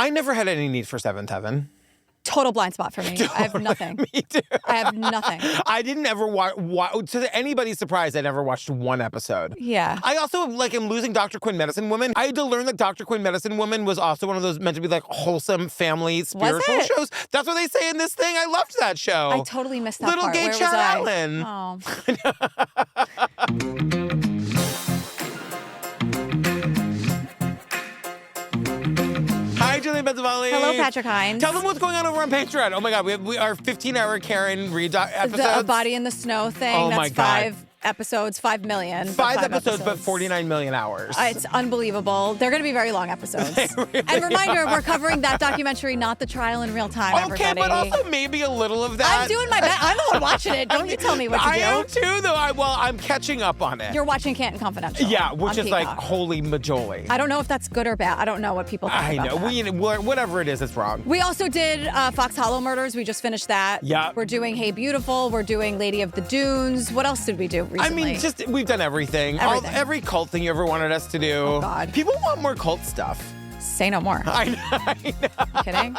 I never had any need for Seventh Heaven. Total blind spot for me. Totally. I have nothing. Me too. I have nothing. I didn't ever watch. To anybody's surprise, I never watched one episode. Yeah. I also am losing Dr. Quinn Medicine Woman. I had to learn that Dr. Quinn Medicine Woman was also one of those meant to be like wholesome family spiritual shows. That's what they say in this thing. I loved that show. I totally missed that Little part. Gay Where Chad was Allen. Oh. Hi, Julian Benzavalli. Hello, Patrick Hines. Tell them what's going on over on Patreon. Oh my God, we our 15-hour Karen read episodes. The Body in the Snow thing. Oh that's my God. 5 episodes, 5 million. Five episodes, but 49 million hours. It's unbelievable. They're going to be very long episodes. Really and reminder, we're covering that documentary, not the trial in real time, Okay, everybody. but also maybe a little of that. I'm doing my best. I'm the one watching it. Don't you tell me what to do. I am too, though. I'm catching up on it. You're watching Canton Confidential. Yeah, which on is like Peacock. holy majoli. I don't know if that's good or bad. I don't know what people think I about know. that. Whatever it is, it's wrong. We also did Fox Hollow Murders. We just finished that. Yeah. We're doing Hey Beautiful. We're doing Lady of the Dunes. What else did we do recently? I mean, we've done everything. Everything. Every cult thing you ever wanted us to do. Oh, God. People want more cult stuff. Say no more. I know. Kidding?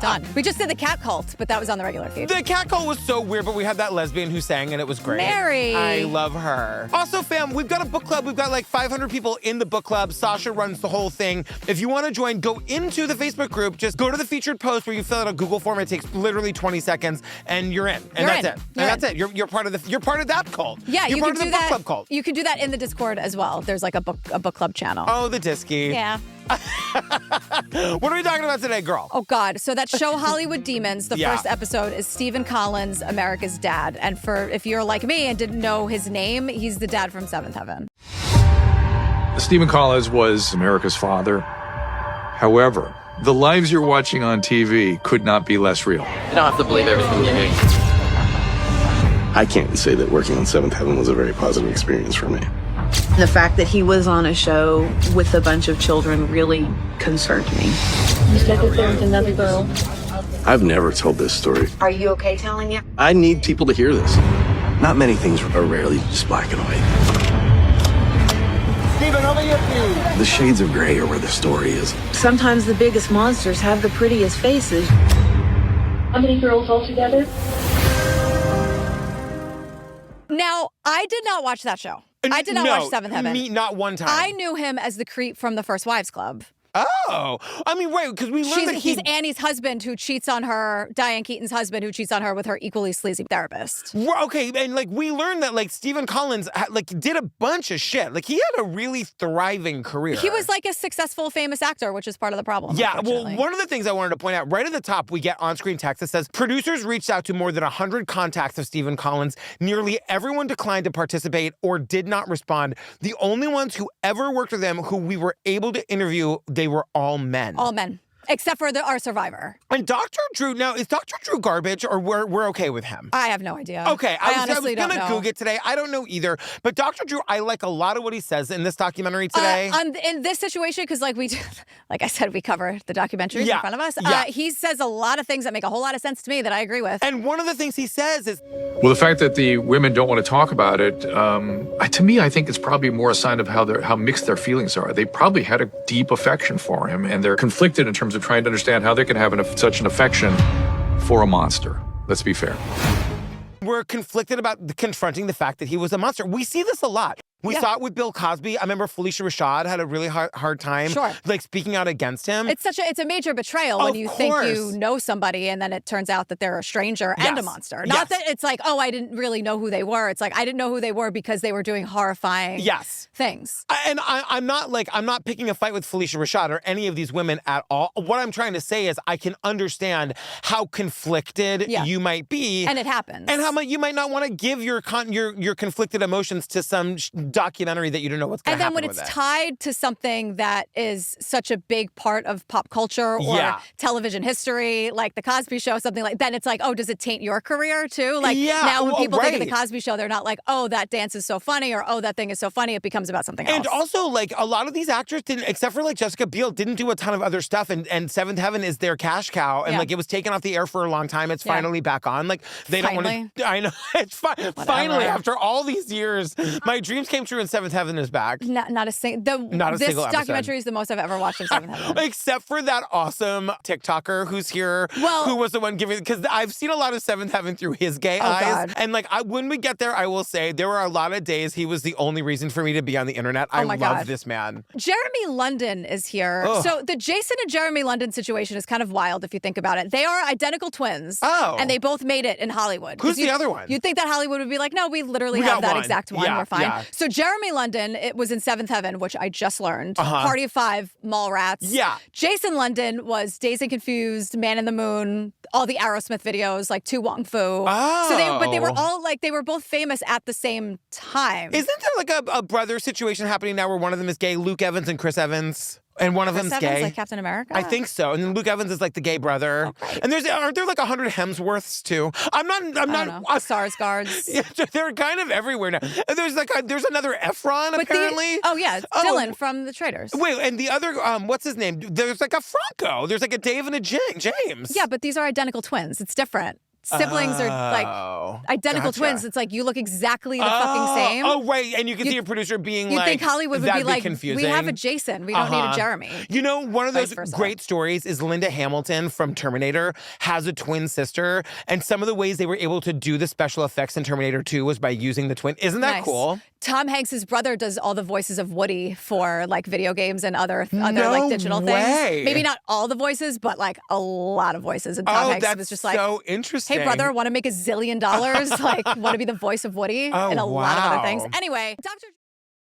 Done. We just did the cat cult, but that was on the regular feed. The cat call was so weird, but we had that lesbian who sang, and it was great. Mary. I love her. Also, fam, we've got a book club. We've got like 500 people in the book club. Sasha runs the whole thing. If you want to join, go into the Facebook group. Just go to the featured post where you fill out a Google form. It takes literally 20 seconds, and you're in. And that's it. And that's it. You're part of that cult. Yeah, you're you part can of do the book that. club cult. You can do that in the Discord as well. There's like a book club channel. Oh, the Disky. Yeah. What are we talking about today, girl? Oh, God. So that show, Hollywood Demons, the Yeah. first episode is Stephen Collins, America's dad. And if you're like me and didn't know his name, he's the dad from Seventh Heaven. Stephen Collins was America's father. However, the lives you're watching on TV could not be less real. You don't have to believe everything you hear. I can't say that working on Seventh Heaven was a very positive experience for me. The fact that he was on a show with a bunch of children really concerned me. You said that there was another girl. I've never told this story. Are you okay telling it? I need people to hear this. Not many things are rarely just black and white. Steven, over here, please. The shades of gray are where the story is. Sometimes the biggest monsters have the prettiest faces. How many girls altogether? Now, I did not watch that show. I did not watch Seventh Heaven. Me, not one time. I knew him as the creep from the First Wives Club. Oh, I mean, right, because we learned that He's Annie's husband who cheats on her, Diane Keaton's husband who cheats on her with her equally sleazy therapist. Okay, and like we learned that like Stephen Collins did a bunch of shit. Like he had a really thriving career. He was like a successful, famous actor, which is part of the problem. Yeah, well, one of the things I wanted to point out, right at the top, we get on-screen text that says, producers reached out to more than 100 contacts of Stephen Collins. Nearly everyone declined to participate or did not respond. The only ones who ever worked with him who we were able to interview, they were all men. All men. Except for our survivor. And Dr. Drew, now, is Dr. Drew garbage or we're okay with him? I have no idea. Okay, I was honestly going to don't know. Google it today. I don't know either. But Dr. Drew, I like a lot of what he says in this documentary today. In this situation, because like I said, we cover the documentaries in front of us. Yeah. He says a lot of things that make a whole lot of sense to me that I agree with. And one of the things he says is... Well, the fact that the women don't want to talk about it, to me, I think it's probably more a sign of how mixed their feelings are. They probably had a deep affection for him, and they're conflicted in terms of trying to understand how they can have such an affection for a monster. Let's be fair. We're conflicted about confronting the fact that he was a monster. We see this a lot. We saw it with Bill Cosby. I remember Felicia Rashad had a really hard time, like speaking out against him. It's a major betrayal when you think you know somebody and then it turns out that they're a stranger and a monster. Not that it's like, oh, I didn't really know who they were. It's like I didn't know who they were because they were doing horrifying things. And I'm not picking a fight with Felicia Rashad or any of these women at all. What I'm trying to say is I can understand how conflicted you might be, and it happens, and how you might not want to give your conflicted emotions to some documentary that you don't know what's going to happen with it. And then when it's tied to something that is such a big part of pop culture or television history, like The Cosby Show, something like that, it's like, oh, does it taint your career too? Like now when people think of The Cosby Show, they're not like, oh, that dance is so funny or oh, that thing is so funny. It becomes about something else. And also, like, a lot of these actors didn't, except for like Jessica Biel, didn't do a ton of other stuff. And Seventh Heaven is their cash cow. And like it was taken off the air for a long time. It's finally back on. Like they don't want to. I know. It's finally after all these years. My dreams came came true and Seventh Heaven is back. Not a single This documentary is the most I've ever watched of Seventh Heaven. Except for that awesome TikToker who's here, who was the one giving, because I've seen a lot of Seventh Heaven through his gay eyes. God. And like, when we get there, I will say there were a lot of days he was the only reason for me to be on the internet. I love this man. Jeremy London is here. Ugh. So the Jason and Jeremy London situation is kind of wild if you think about it. They are identical twins. Oh. And they both made it in Hollywood. Who's the other one? You'd think that Hollywood would be like, no, we literally have that exact one. Yeah, We're fine. yeah. So Jeremy London, it was in Seventh Heaven, which I just learned. Party of Five, Mallrats. Yeah. Jason London was Dazed and Confused, Man in the Moon, all the Aerosmith videos, like To Wong Fu. Oh. So they were all like, they were both famous at the same time. Isn't there like a brother situation happening now where one of them is gay, Luke Evans and Chris Evans? And one of them's gay. Like Captain America? I think so. And then Luke Evans is like the gay brother. Okay. And aren't there like 100 Hemsworths too? I'm not. Sarsgaards. They're kind of everywhere now. And there's another Efron apparently. Dylan from The Traitors. Wait, and the other what's his name? There's like a Franco. There's like a Dave and a James. Yeah, but these are identical twins. It's different. Siblings are like identical twins. It's like you look exactly the fucking same. Oh, right. And you can see a producer being you think Hollywood would be like, confusing. we have a Jason. We don't need a Jeremy. You know, one of those great stories is Linda Hamilton from Terminator has a twin sister. And some of the ways they were able to do the special effects in Terminator 2 was by using the twin. Isn't that cool? Tom Hanks' brother does all the voices of Woody for like video games and other like digital things. Maybe not all the voices, but like a lot of voices. And Tom Hanks was just like, so interesting. Hey, brother, want to make $1 zillion? Like, want to be the voice of Woody and a lot of other things. Anyway, Dr.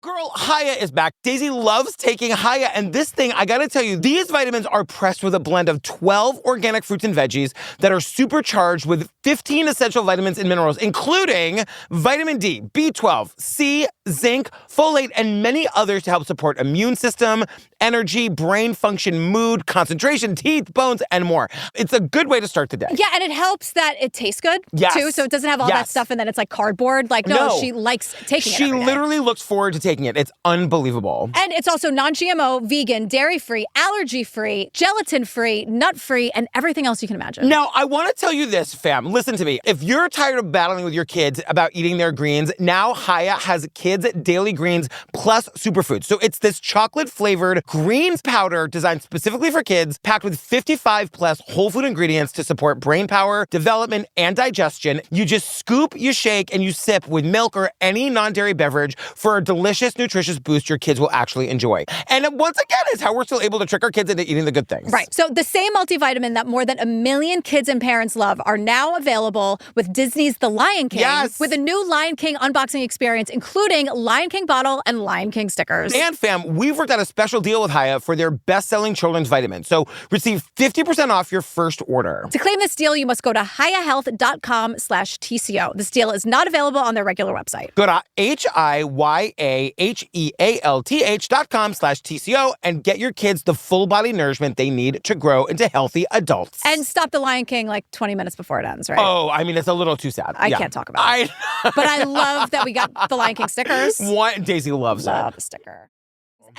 Girl, Haya is back. Daisy loves taking Haya, and this thing, I gotta tell you, these vitamins are pressed with a blend of 12 organic fruits and veggies that are supercharged with 15 essential vitamins and minerals, including vitamin D, B12, C, zinc, folate, and many others to help support immune system, energy, brain function, mood, concentration, teeth, bones, and more. It's a good way to start the day. Yeah, and it helps that it tastes good, too, so it doesn't have all that stuff and then it's like cardboard. Like, no, she likes taking it every day. She literally looks forward to taking it. It's unbelievable. And it's also non-GMO, vegan, dairy-free, allergy-free, gelatin-free, nut-free, and everything else you can imagine. Now, I want to tell you this, fam. Listen to me. If you're tired of battling with your kids about eating their greens, now Haya has Kids Daily Greens Plus Superfoods. So it's this chocolate-flavored greens powder designed specifically for kids, packed with 55-plus whole food ingredients to support brain power, development, and digestion. You just scoop, you shake, and you sip with milk or any non-dairy beverage for a delicious, nutritious boost your kids will actually enjoy. And once again, is how we're still able to trick our kids into eating the good things. Right. So the same multivitamin that more than 1 million kids and parents love are now available with Disney's The Lion King. Yes. With a new Lion King unboxing experience, including Lion King bottle and Lion King stickers. And fam, we've worked out a special deal with Haya for their best-selling children's vitamins. So receive 50% off your first order. To claim this deal, you must go to hayahealth.com/TCO. This deal is not available on their regular website. Go to HIYAHEALTH.com/TCO and get your kids the full body nourishment they need to grow into healthy adults. And stop The Lion King like 20 minutes before it ends, right? Oh, I mean, it's a little too sad. I can't talk about it. But I love that we got The Lion King stickers. Daisy loves Love a sticker.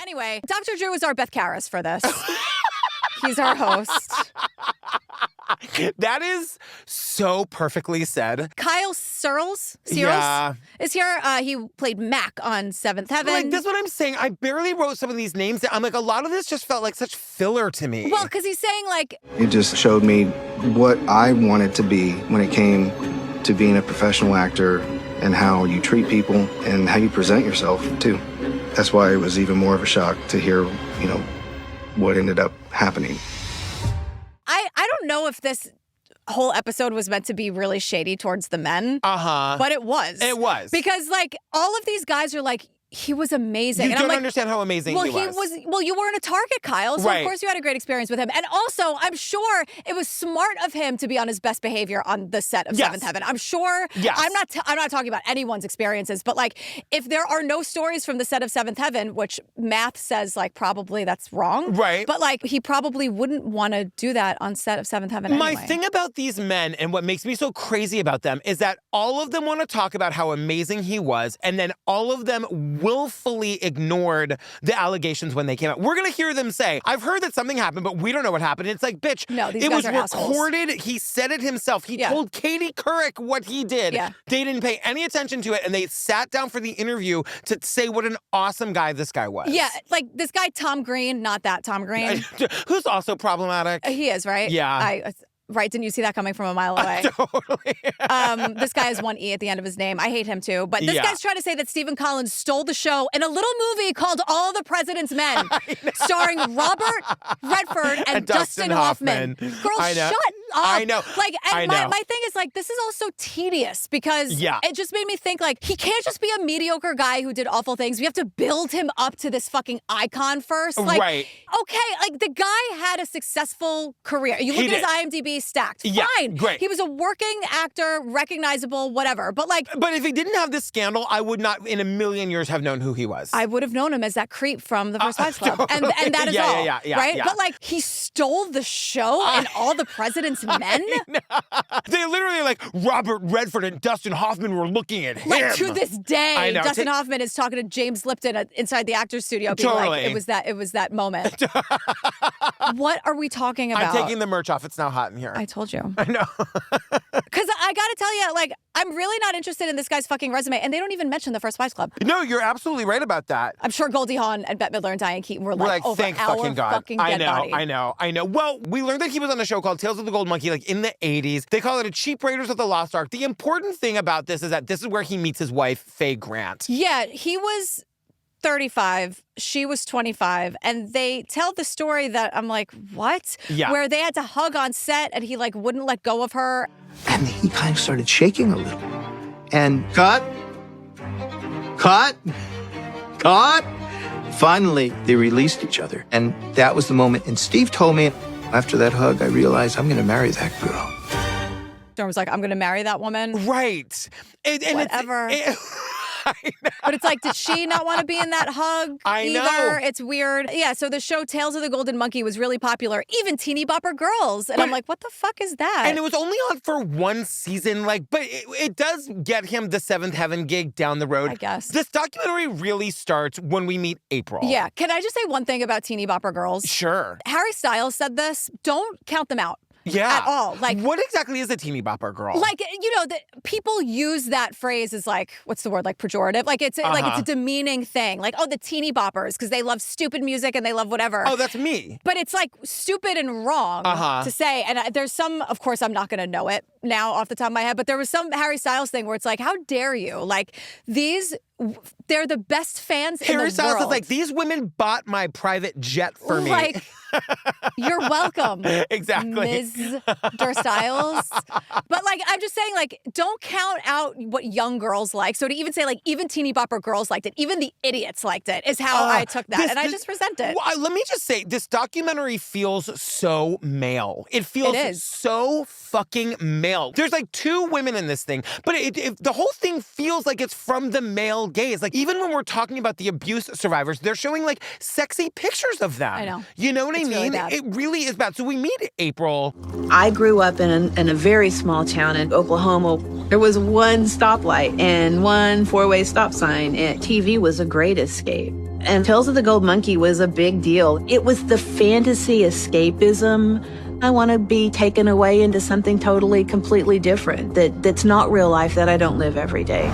Anyway, Dr. Drew is our Beth Karas for this. He's our host. That is so perfectly said. Kyle Searles is here. He played Mac on Seventh Heaven. Like, that's what I'm saying. I barely wrote some of these names. I'm like, a lot of this just felt like such filler to me. Well, because he's saying like... It just showed me what I wanted to be when it came to being a professional actor and how you treat people and how you present yourself, too. That's why it was even more of a shock to hear, what ended up happening. I don't know if this whole episode was meant to be really shady towards the men. But it was. It was. Because, like, all of these guys are like, he was amazing. You don't understand how amazing he was. Well, you weren't a target, Kyle, so of course you had a great experience with him. And also, I'm sure it was smart of him to be on his best behavior on the set of Seventh Heaven. I'm sure. Yes. I'm not talking about anyone's experiences, but like, if there are no stories from the set of Seventh Heaven, which math says like probably that's wrong, right? But like, he probably wouldn't want to do that on set of Seventh Heaven. My anyway. thing about these men and what makes me so crazy about them is that all of them want to talk about how amazing he was, and then all of them willfully ignored the allegations when they came out. We're going to hear them say, I've heard that something happened, but we don't know what happened. It's like, bitch, no, these it guys was are assholes. recorded. He said it himself. He told Katie Couric what he did. Yeah. They didn't pay any attention to it, and they sat down for the interview to say what an awesome guy this guy was. Yeah, like this guy Tom Green, not that Tom Green. Who's also problematic. He is, right? Yeah. Right, didn't you see that coming from a mile away? Totally. This guy has one E at the end of his name. I hate him too. But this guy's trying to say that Stephen Collins stole the show in a little movie called All the President's Men, starring Robert Redford and Dustin Hoffman. Girl, shut up. I know. Like, and I know. my thing is like, this is also tedious because it just made me think like, he can't just be a mediocre guy who did awful things. We have to build him up to this fucking icon first. Like, right. Okay, like the guy had a successful career. You look at his IMDb stacked. Yeah, fine. great. He was a working actor, recognizable, whatever. But like, but if he didn't have this scandal, I would not in a million years have known who he was. I would have known him as that creep from the First Wives Club. Totally. And that is all. Right? Yeah. But like, he stole the show and All the President's Men? They literally like, Robert Redford and Dustin Hoffman were looking at him. Like, to this day, I know. Dustin Hoffman is talking to James Lipton inside the actor's studio being like, it was that moment. What are we talking about? I'm taking the merch off. It's now hot in here. I told you. I know. Because I gotta tell you, like, I'm really not interested in this guy's fucking resume, and they don't even mention the First Wives Club. No, you're absolutely right about that. I'm sure Goldie Hawn and Bette Midler and Diane Keaton were like over thank our fucking God. fucking dead body. I know. Well, we learned that he was on a show called Tales of the Gold Monkey, like in the 80s. They call it a cheap Raiders of the Lost Ark. The important thing about this is that this is where he meets his wife, Faye Grant. Yeah, he was 35, she was 25, and they tell the story that I'm like, what? Yeah. Where they had to hug on set and he like wouldn't let go of her. And he kind of started shaking a little. And cut. Finally, they released each other. And that was the moment. And Steve told me, after that hug, I realized I'm going to marry that girl. Storm was like, I'm going to marry that woman. Right. And whatever. But it's like, did she not want to be in that hug I either? know. It's weird. Yeah, so the show Tales of the Golden Monkey was really popular, even teeny bopper girls. And I'm like, what the fuck is that? And it was only on for one season, like, but it does get him the Seventh Heaven gig down the road. I guess. This documentary really starts when we meet April. Yeah. Can I just say one thing about teeny bopper girls? Sure. Harry Styles said this. Don't count them out. Yeah. At all. Like, what exactly is a teeny bopper girl? Like, you know, people use that phrase as like, what's the word? Like pejorative. Like it's like it's a demeaning thing. Like, oh, the teeny boppers, because they love stupid music and they love whatever. Oh, that's me. But it's like stupid and wrong to say. And there's some, of course, I'm not going to know it now off the top of my head, but there was some Harry Styles thing where it's like, how dare you? Like, they're the best fans in the world. Harry Styles is like, these women bought my private jet for me. Like, you're welcome. Exactly. Ms. Styles. But like, I'm just saying, like, don't count out what young girls like. So to even say, like, even teeny bopper girls liked it, even the idiots liked it, is how I took that. I just resent it. Well, let me just say, this documentary feels so male. It feels so fucking male. There's like two women in this thing, but the whole thing feels like it's from the male gaze. Like, even when we're talking about the abuse survivors, they're showing like sexy pictures of them. I know. You know what I mean? Really bad. It really is bad. So we meet April. I grew up in a very small town in Oklahoma. There was one stoplight and one four-way stop sign, and TV was a great escape. And Tales of the Gold Monkey was a big deal. It was the fantasy escapism. I want to be taken away into something totally, completely different that's not real life, that I don't live every day.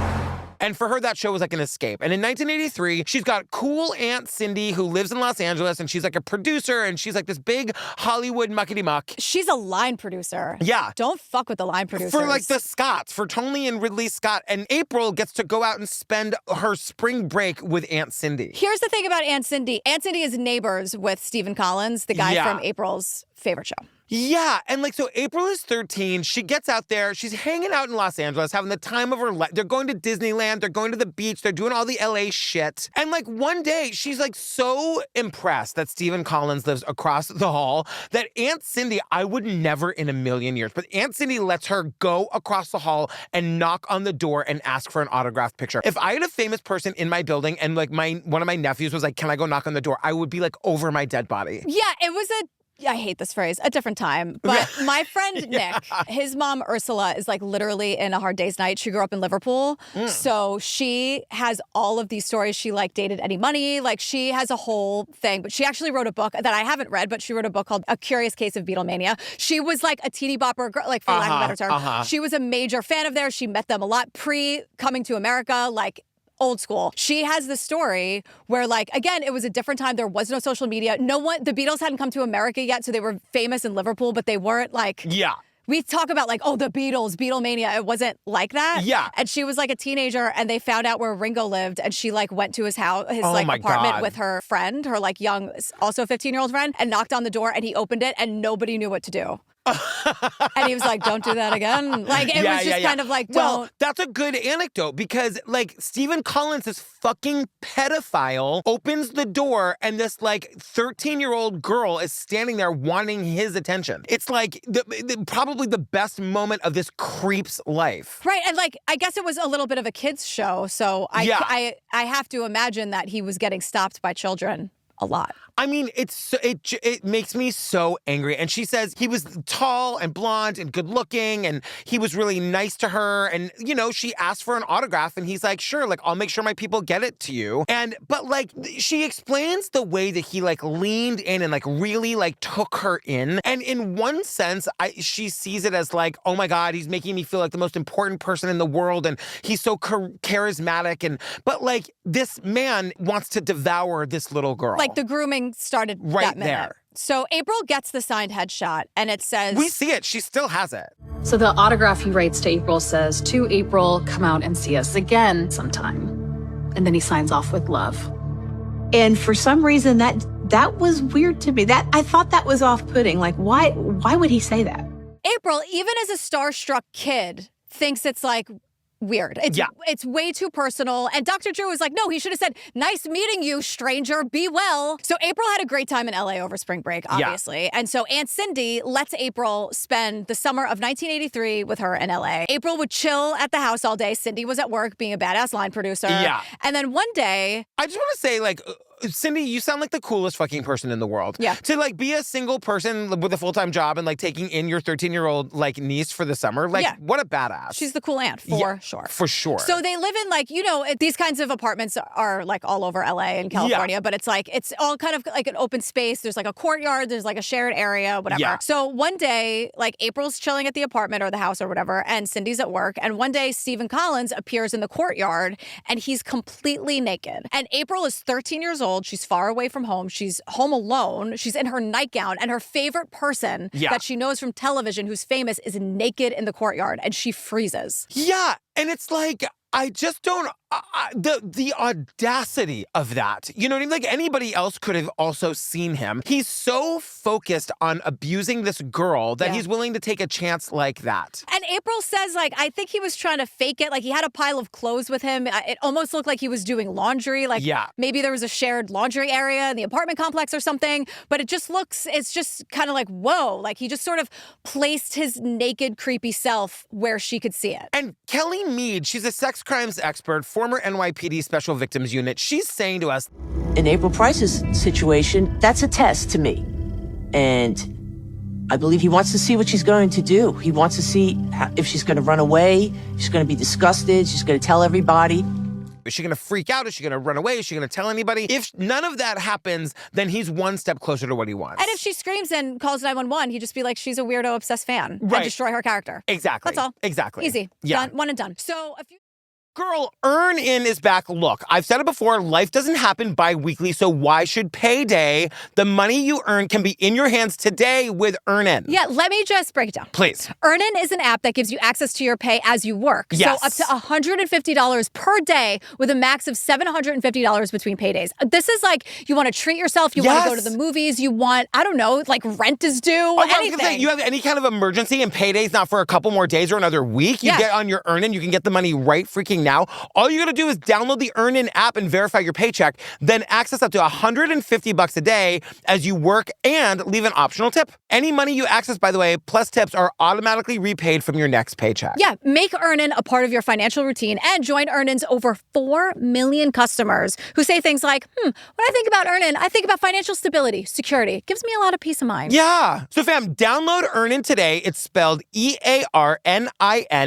And for her, that show was like an escape. And in 1983, she's got cool Aunt Cindy who lives in Los Angeles, and she's like a producer, and she's like this big Hollywood muckety-muck. She's a line producer. Yeah. Don't fuck with the line producers. For like the Scotts, for Tony and Ridley Scott. And April gets to go out and spend her spring break with Aunt Cindy. Here's the thing about Aunt Cindy. Aunt Cindy is neighbors with Stephen Collins, the guy from April's favorite show. Yeah, and like, so April is 13. She gets out there. She's hanging out in Los Angeles, having the time of her life. They're going to Disneyland. They're going to the beach. They're doing all the LA shit. And like one day, she's like so impressed that Stephen Collins lives across the hall that Aunt Cindy, I would never in a million years, but Aunt Cindy lets her go across the hall and knock on the door and ask for an autographed picture. If I had a famous person in my building and like one of my nephews was like, can I go knock on the door? I would be like over my dead body. Yeah, it was I hate this phrase, a different time. But my friend Nick, his mom Ursula is like literally in A Hard Day's Night. She grew up in Liverpool. So she has all of these stories. She like dated Eddie Money. Like she has a whole thing. But she actually wrote a book that I haven't read, but she wrote a book called A Curious Case of Beatlemania. She was like a teeny bopper girl, like for lack of a better term. She was a major fan of theirs. She met them a lot pre-coming to America, like old school. She has the story where, like, again, it was a different time. There was no social media. The Beatles hadn't come to America yet, so they were famous in Liverpool, but they weren't like... Yeah. We talk about like, oh, the Beatles, Beatlemania. It wasn't like that. Yeah. And she was like a teenager and they found out where Ringo lived and she like went to his house, his apartment with her friend, her like young, also 15-year-old friend, and knocked on the door and he opened it and nobody knew what to do. And he was like, don't do that again. Like, it was just kind of like, don't. Well, that's a good anecdote because, like, Stephen Collins, this fucking pedophile, opens the door and this, like, 13-year-old girl is standing there wanting his attention. It's, like, probably the best moment of this creep's life. Right. And, like, I guess it was a little bit of a kid's show. So I have to imagine that he was getting stopped by children a lot. I mean, it makes me so angry. And she says he was tall and blonde and good looking and he was really nice to her. And, you know, she asked for an autograph and he's like, sure, like, I'll make sure my people get it to you. But like, she explains the way that he like leaned in and like really like took her in. And in one sense, she sees it as like, oh my God, he's making me feel like the most important person in the world. And he's so charismatic. But like, this man wants to devour this little girl. Like the grooming started right that minute. There. So April gets the signed headshot and it says... We see it. She still has it. So the autograph he writes to April says, to April, come out and see us again sometime. And then he signs off with love. And for some reason, that was weird to me. I thought that was off-putting. Like, why would he say that? April, even as a starstruck kid, thinks it's like... weird. It's way too personal. And Dr. Drew was like, no, he should have said, nice meeting you, stranger, be well. So April had a great time in LA over spring break, obviously. Yeah. And so Aunt Cindy lets April spend the summer of 1983 with her in LA. April would chill at the house all day. Cindy was at work being a badass line producer. Yeah. And then one day... I just want to say, like... Cindy, you sound like the coolest fucking person in the world. Yeah. To like be a single person with a full-time job and like taking in your 13-year-old like niece for the summer. Like, what a badass. She's the cool aunt, for sure. For sure. So they live in like, you know, these kinds of apartments are like all over LA and California, but it's like, it's all kind of like an open space. There's like a courtyard, there's like a shared area, whatever. Yeah. So one day, like April's chilling at the apartment or the house or whatever, and Cindy's at work. And one day, Stephen Collins appears in the courtyard and he's completely naked. And April is 13 years old. She's far away from home. She's home alone. She's in her nightgown. And her favorite person that she knows from television who's famous is naked in the courtyard. And she freezes. Yeah. And it's like, I just don't... the audacity of that. You know what I mean? Like anybody else could have also seen him. He's so focused on abusing this girl that he's willing to take a chance like that. And April says, like, I think he was trying to fake it. Like he had a pile of clothes with him. It almost looked like he was doing laundry. Like maybe there was a shared laundry area in the apartment complex or something. But it's just kind of like, whoa. Like he just sort of placed his naked, creepy self where she could see it. And Kelly Mead, she's a sex crimes expert, former NYPD Special Victims Unit. She's saying to us, in April Price's situation, that's a test to me. And I believe he wants to see what she's going to do. He wants to see if she's going to run away, she's going to be disgusted, she's going to tell everybody. Is she going to freak out? Is she going to run away? Is she going to tell anybody? If none of that happens, then he's one step closer to what he wants. And if she screams and calls 911, he'd just be like, she's a weirdo, obsessed fan. Right. And destroy her character. Exactly. That's all. Exactly. Easy. Yeah. Done. One and done. So a few... Girl, Earn In is back. Look, I've said it before, life doesn't happen bi-weekly, so why should payday? The money you earn can be in your hands today with Earn In. Yeah, let me just break it down. Please. Earn In is an app that gives you access to your pay as you work. Yes. So up to $150 per day with a max of $750 between paydays. This is like, you want to treat yourself, you want to go to the movies, you want, I don't know, like rent is due, anything. I was gonna say, you have any kind of emergency and payday's not for a couple more days or another week, you get on your Earn In, you can get the money right freaking working now, all you gotta do is download the EarnIn app and verify your paycheck, then access up to $150 a day as you work and leave an optional tip. Any money you access, by the way, plus tips are automatically repaid from your next paycheck. Yeah, make EarnIn a part of your financial routine and join EarnIn's over 4 million customers who say things like, when I think about EarnIn, I think about financial stability, security. Gives me a lot of peace of mind. Yeah. So fam, download EarnIn today. It's spelled EARNIN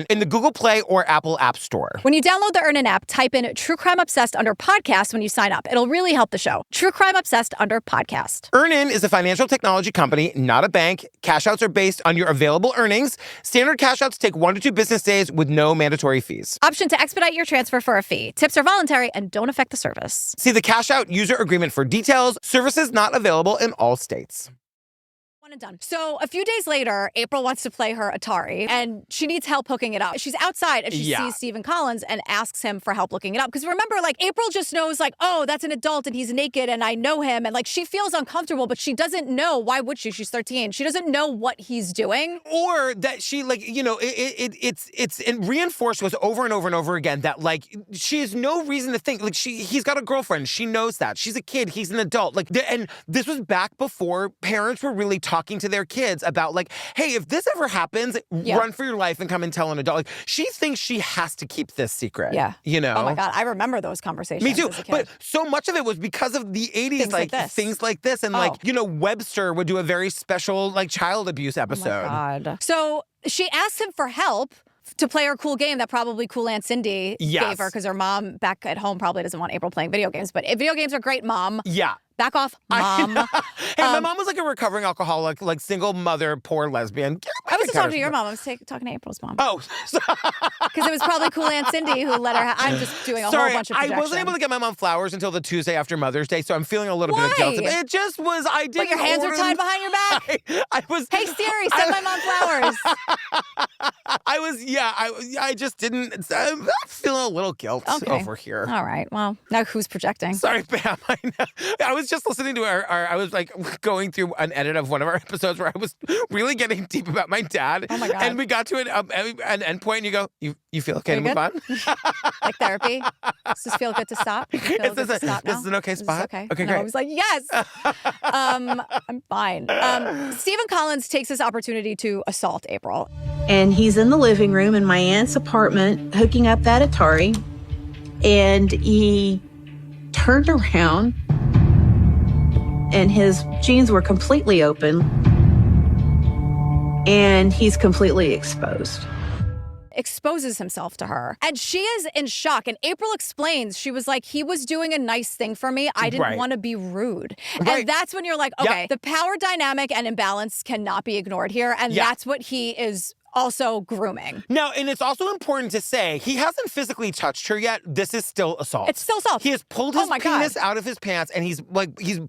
in the Google Play or Apple App Store. When you download the EarnIn app, type in True Crime Obsessed under podcast when you sign up. It'll really help the show. True Crime Obsessed under podcast. EarnIn is a financial technology company, not a bank. Cash outs are based on your available earnings. Standard cash outs take 1 to 2 business days with no mandatory fees. Option to expedite your transfer for a fee. Tips are voluntary and don't affect the service. See the cash out user agreement for details. Services not available in all states. One and done. So a few days later, April wants to play her Atari and she needs help hooking it up. She's outside and she sees Stephen Collins and asks him for help looking it up. Because remember, like, April just knows, like, oh, that's an adult and he's naked and I know him. And like, she feels uncomfortable, but she doesn't know. Why would she? She's 13. She doesn't know what he's doing. Or that she, like, you know, it's reinforced was over and over and over again that, like, she has no reason to think, like, he's got a girlfriend. She knows that. She's a kid. He's an adult. Like, and this was back before parents were really talking to their kids about, like, hey, if this ever happens, run for your life and come and tell an adult. Like, she thinks she has to keep this secret. Yeah. You know? Oh my God. I remember those conversations. Me too. As a kid. But so much of it was because of the 80s, things like this. And like, you know, Webster would do a very special, like, child abuse episode. Oh my God. So she asked him for help to play her cool game that probably cool Aunt Cindy gave her because her mom back at home probably doesn't want April playing video games. But video games are great, Mom. Yeah. Back off, Mom. Hey, my mom was like a recovering alcoholic, like single mother, poor lesbian. I wasn't talking to your mom. I was talking to April's mom. Oh. Because it was probably cool Aunt Cindy who let her I'm just doing a whole bunch of projection. I wasn't able to get my mom flowers until the Tuesday after Mother's Day, so I'm feeling a little bit of guilt. It just was, I didn't. But your hands are tied behind your back? I was. Hey, Siri, send my mom flowers. I just didn't. I'm feeling a little guilt over here. All right. Well, now who's projecting? Sorry, Pam. I was just listening to I was like going through an edit of one of our episodes where I was really getting deep about my dad. Oh my God. And we got to an end point and you go, you feel okay to move on? Like therapy? Does this feel good to stop? Is this an okay spot? Okay. Okay, great. I was like, yes. I'm fine. Stephen Collins takes this opportunity to assault April. And he's in the living room in my aunt's apartment hooking up that Atari. And he turned around and his jeans were completely open and he's completely exposed. Exposes himself to her. And she is in shock. And April explains, she was like, he was doing a nice thing for me. I didn't want to be rude. Right. And that's when you're like, okay, the power dynamic and imbalance cannot be ignored here. And that's what he is also grooming. Now, and it's also important to say, he hasn't physically touched her yet. This is still assault. It's still assault. He has pulled his penis out of his pants and he's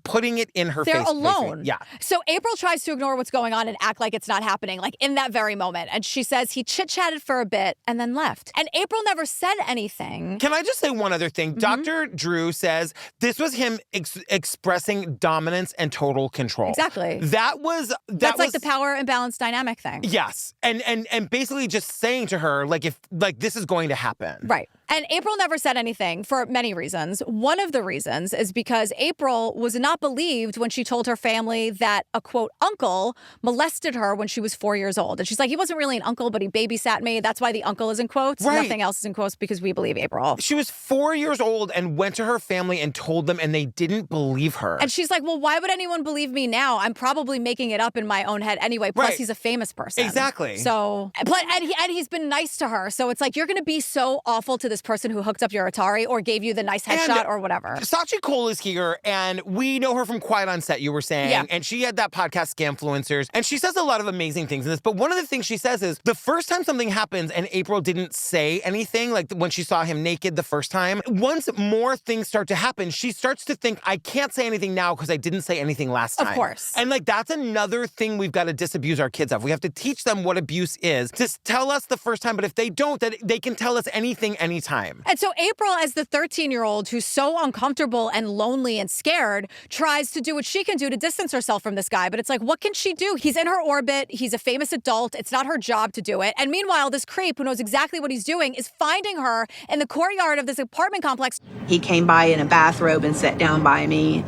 putting it in her face. They're alone. Yeah. So April tries to ignore what's going on and act like it's not happening, like in that very moment. And she says he chit-chatted for a bit and then left. And April never said anything. Can I just say one other thing? Dr. Drew says this was him expressing dominance and total control. Exactly. That's like the power imbalance dynamic thing. Yes. And basically just saying to her, like, if this is going to happen. Right. And April never said anything for many reasons. One of the reasons is because April was not believed when she told her family that a, quote, uncle molested her when she was 4 years old. And she's like, he wasn't really an uncle, but he babysat me. That's why the uncle is in quotes. Right. Nothing else is in quotes because we believe April. She was 4 years old and went to her family and told them and they didn't believe her. And she's like, well, why would anyone believe me now? I'm probably making it up in my own head anyway. Plus, he's a famous person. Exactly. So, and he's been nice to her. So it's like, you're going to be so awful to this person who hooked up your Atari or gave you the nice headshot or whatever. Sachi Cole is here, and we know her from Quiet on Set, you were saying. Yeah. And she had that podcast, Scamfluencers, and she says a lot of amazing things in this. But one of the things she says is the first time something happens and April didn't say anything, like when she saw him naked the first time, once more things start to happen, she starts to think, I can't say anything now because I didn't say anything last time. Of course. And like, that's another thing we've got to disabuse our kids of. We have to teach them what abuse is. Just tell us the first time, but if they don't, that they can tell us anything, anytime. time. And so April, as the 13-year-old who's so uncomfortable and lonely and scared, tries to do what she can do to distance herself from this guy. But it's like, what can she do? He's in her orbit. He's a famous adult. It's not her job to do it. And meanwhile, this creep who knows exactly what he's doing is finding her in the courtyard of this apartment complex. He came by in a bathrobe and sat down by me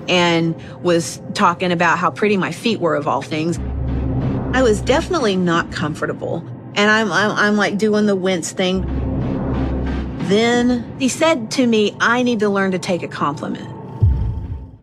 and was talking about how pretty my feet were, of all things. I was definitely not comfortable. And I'm like doing the wince thing. Then he said to me, I need to learn to take a compliment.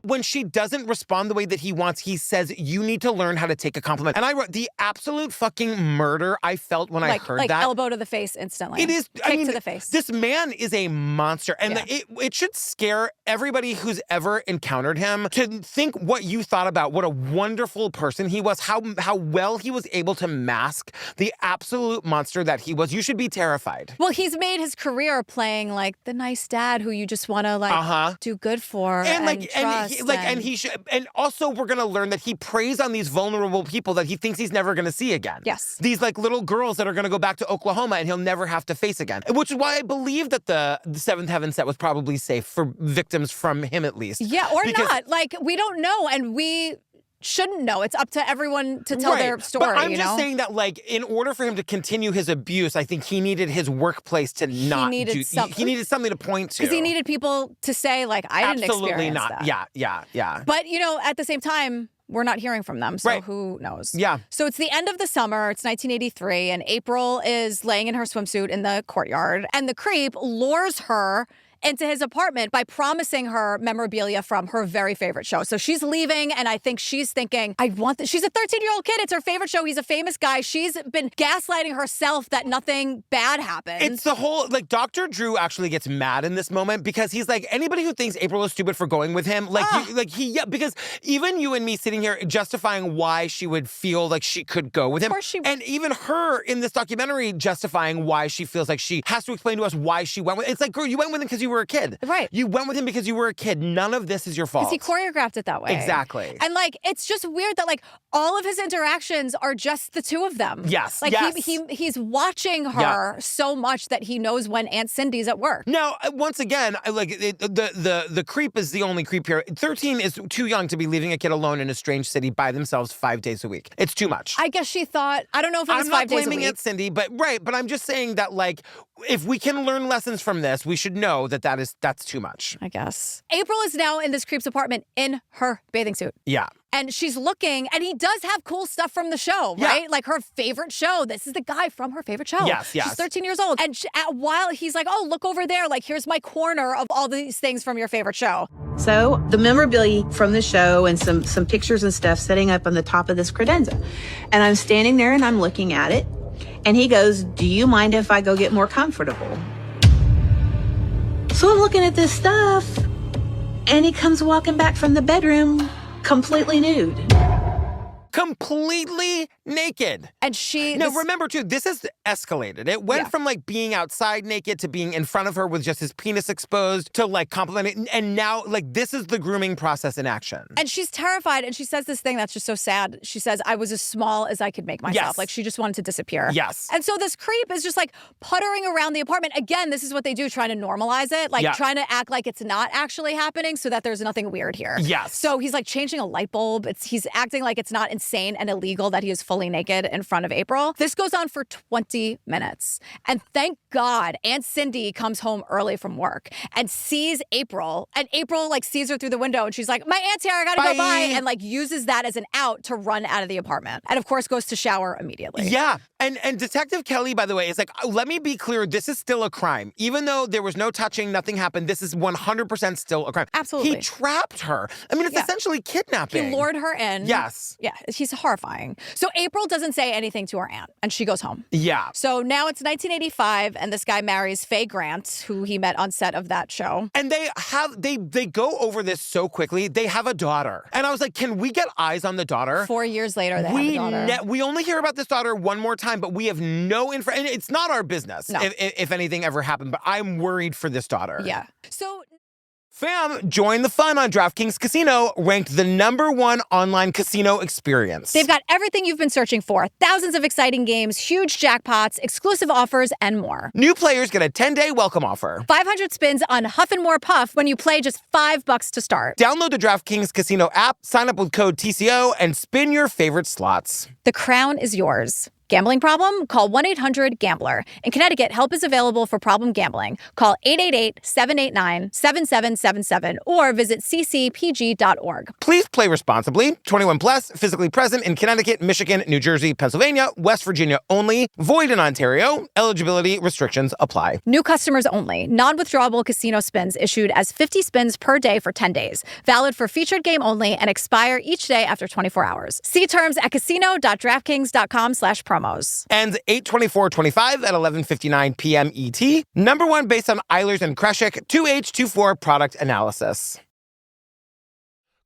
When she doesn't respond the way that he wants, he says, you need to learn how to take a compliment. And I wrote the absolute fucking murder I felt when I heard that. Like elbow to the face instantly. It is. Kick to the face. This man is a monster. And it should scare everybody who's ever encountered him to think what you thought about what a wonderful person he was, how well he was able to mask the absolute monster that he was. You should be terrified. Well, he's made his career playing like the nice dad who you just want to do good for and trust. And also we're gonna learn that he preys on these vulnerable people that he thinks he's never gonna see again. Yes. These like little girls that are gonna go back to Oklahoma and he'll never have to face again. Which is why I believe that the Seventh Heaven set was probably safe for victims from him at least. Yeah, or not. Like, we don't know, and we shouldn't know. It's up to everyone to tell their story, but I'm just saying that, like, in order for him to continue his abuse, I think he needed his workplace to not he needed something to point to. Because he needed people to say, like, I didn't experience that. Yeah. But, at the same time, we're not hearing from them, so who knows? Yeah. So it's the end of the summer, it's 1983, and April is laying in her swimsuit in the courtyard, and the creep lures her into his apartment by promising her memorabilia from her very favorite show. So she's leaving, and I think she's thinking, I want this. She's a 13-year-old kid. It's her favorite show. He's a famous guy. She's been gaslighting herself that nothing bad happened. It's the whole, like, Dr. Drew actually gets mad in this moment because he's like, anybody who thinks April is stupid for going with him, because even you and me sitting here justifying why she would feel like she could go with him. And even her in this documentary justifying why she feels like she has to explain to us why she went with him. It's like, girl, you went with him because you were a kid. Right. You went with him because you were a kid. None of this is your fault. Because he choreographed it that way. Exactly. And, like, it's just weird that, like, all of his interactions are just the two of them. Yes. Like, he's watching her so much that he knows when Aunt Cindy's at work. Now, once again, the creep is the only creep here. 13 is too young to be leaving a kid alone in a strange city by themselves 5 days a week. It's too much. I guess she thought, I don't know if it was 5 days a week. I'm not blaming Aunt Cindy, but I'm just saying that, like, if we can learn lessons from this, we should know that that's too much. I guess. April is now in this creep's apartment in her bathing suit. Yeah. And she's looking, and he does have cool stuff from the show, right? Like her favorite show. This is the guy from her favorite show. Yes. She's 13 years old. And while he's like, oh, look over there. Like, here's my corner of all these things from your favorite show. So the memorabilia from the show and some pictures and stuff setting up on the top of this credenza. And I'm standing there and I'm looking at it. And he goes, do you mind if I go get more comfortable? So I'm looking at this stuff, and he comes walking back from the bedroom completely nude. Completely naked. And she... Now, remember, too, this has escalated. It went from, like, being outside naked to being in front of her with just his penis exposed to, like, complimenting. And now, like, this is the grooming process in action. And she's terrified, and she says this thing that's just so sad. She says, I was as small as I could make myself. Yes. Like, she just wanted to disappear. Yes. And so this creep is just, like, puttering around the apartment. Again, this is what they do, trying to normalize it. Like, trying to act like it's not actually happening so that there's nothing weird here. Yes. So he's, like, changing a light bulb. He's acting like it's not insane and illegal that he is fully naked in front of April. This goes on for 20 minutes. And thank God Aunt Cindy comes home early from work and sees April. And April, like, sees her through the window, and she's like, my aunt's here, I gotta go by. And, like, uses that as an out to run out of the apartment. And, of course, goes to shower immediately. Yeah. And Detective Kelly, by the way, is like, let me be clear, this is still a crime. Even though there was no touching, nothing happened, this is 100% still a crime. Absolutely. He trapped her. I mean, it's essentially kidnapping. He lured her in. Yes. Yeah, he's horrifying. So April doesn't say anything to her aunt, and she goes home. Yeah. So now it's 1985, and this guy marries Faye Grant, who he met on set of that show. And they go over this so quickly. They have a daughter. And I was like, can we get eyes on the daughter? 4 years later, they have a daughter. We only hear about this daughter one more time, but we have no info. And it's not our business if anything ever happened, but I'm worried for this daughter. Yeah. So Fam, join the fun on DraftKings Casino, ranked the #1 online casino experience. They've got everything you've been searching for. Thousands of exciting games, huge jackpots, exclusive offers, and more. New players get a 10-day welcome offer. 500 spins on Huff and More Puff when you play just $5 to start. Download the DraftKings Casino app, sign up with code TCO, and spin your favorite slots. The crown is yours. Gambling problem? Call 1-800-GAMBLER. In Connecticut, help is available for problem gambling. Call 888-789-7777 or visit ccpg.org. Please play responsibly. 21 plus, physically present in Connecticut, Michigan, New Jersey, Pennsylvania, West Virginia only. Void in Ontario. Eligibility restrictions apply. New customers only. Non-withdrawable casino spins issued as 50 spins per day for 10 days. Valid for featured game only and expire each day after 24 hours. See terms at casino.draftkings.com/promo. Ends 8/24/25 at 11:59 p.m. ET. #1 based on Eilers and Kreshik 2H24 product analysis.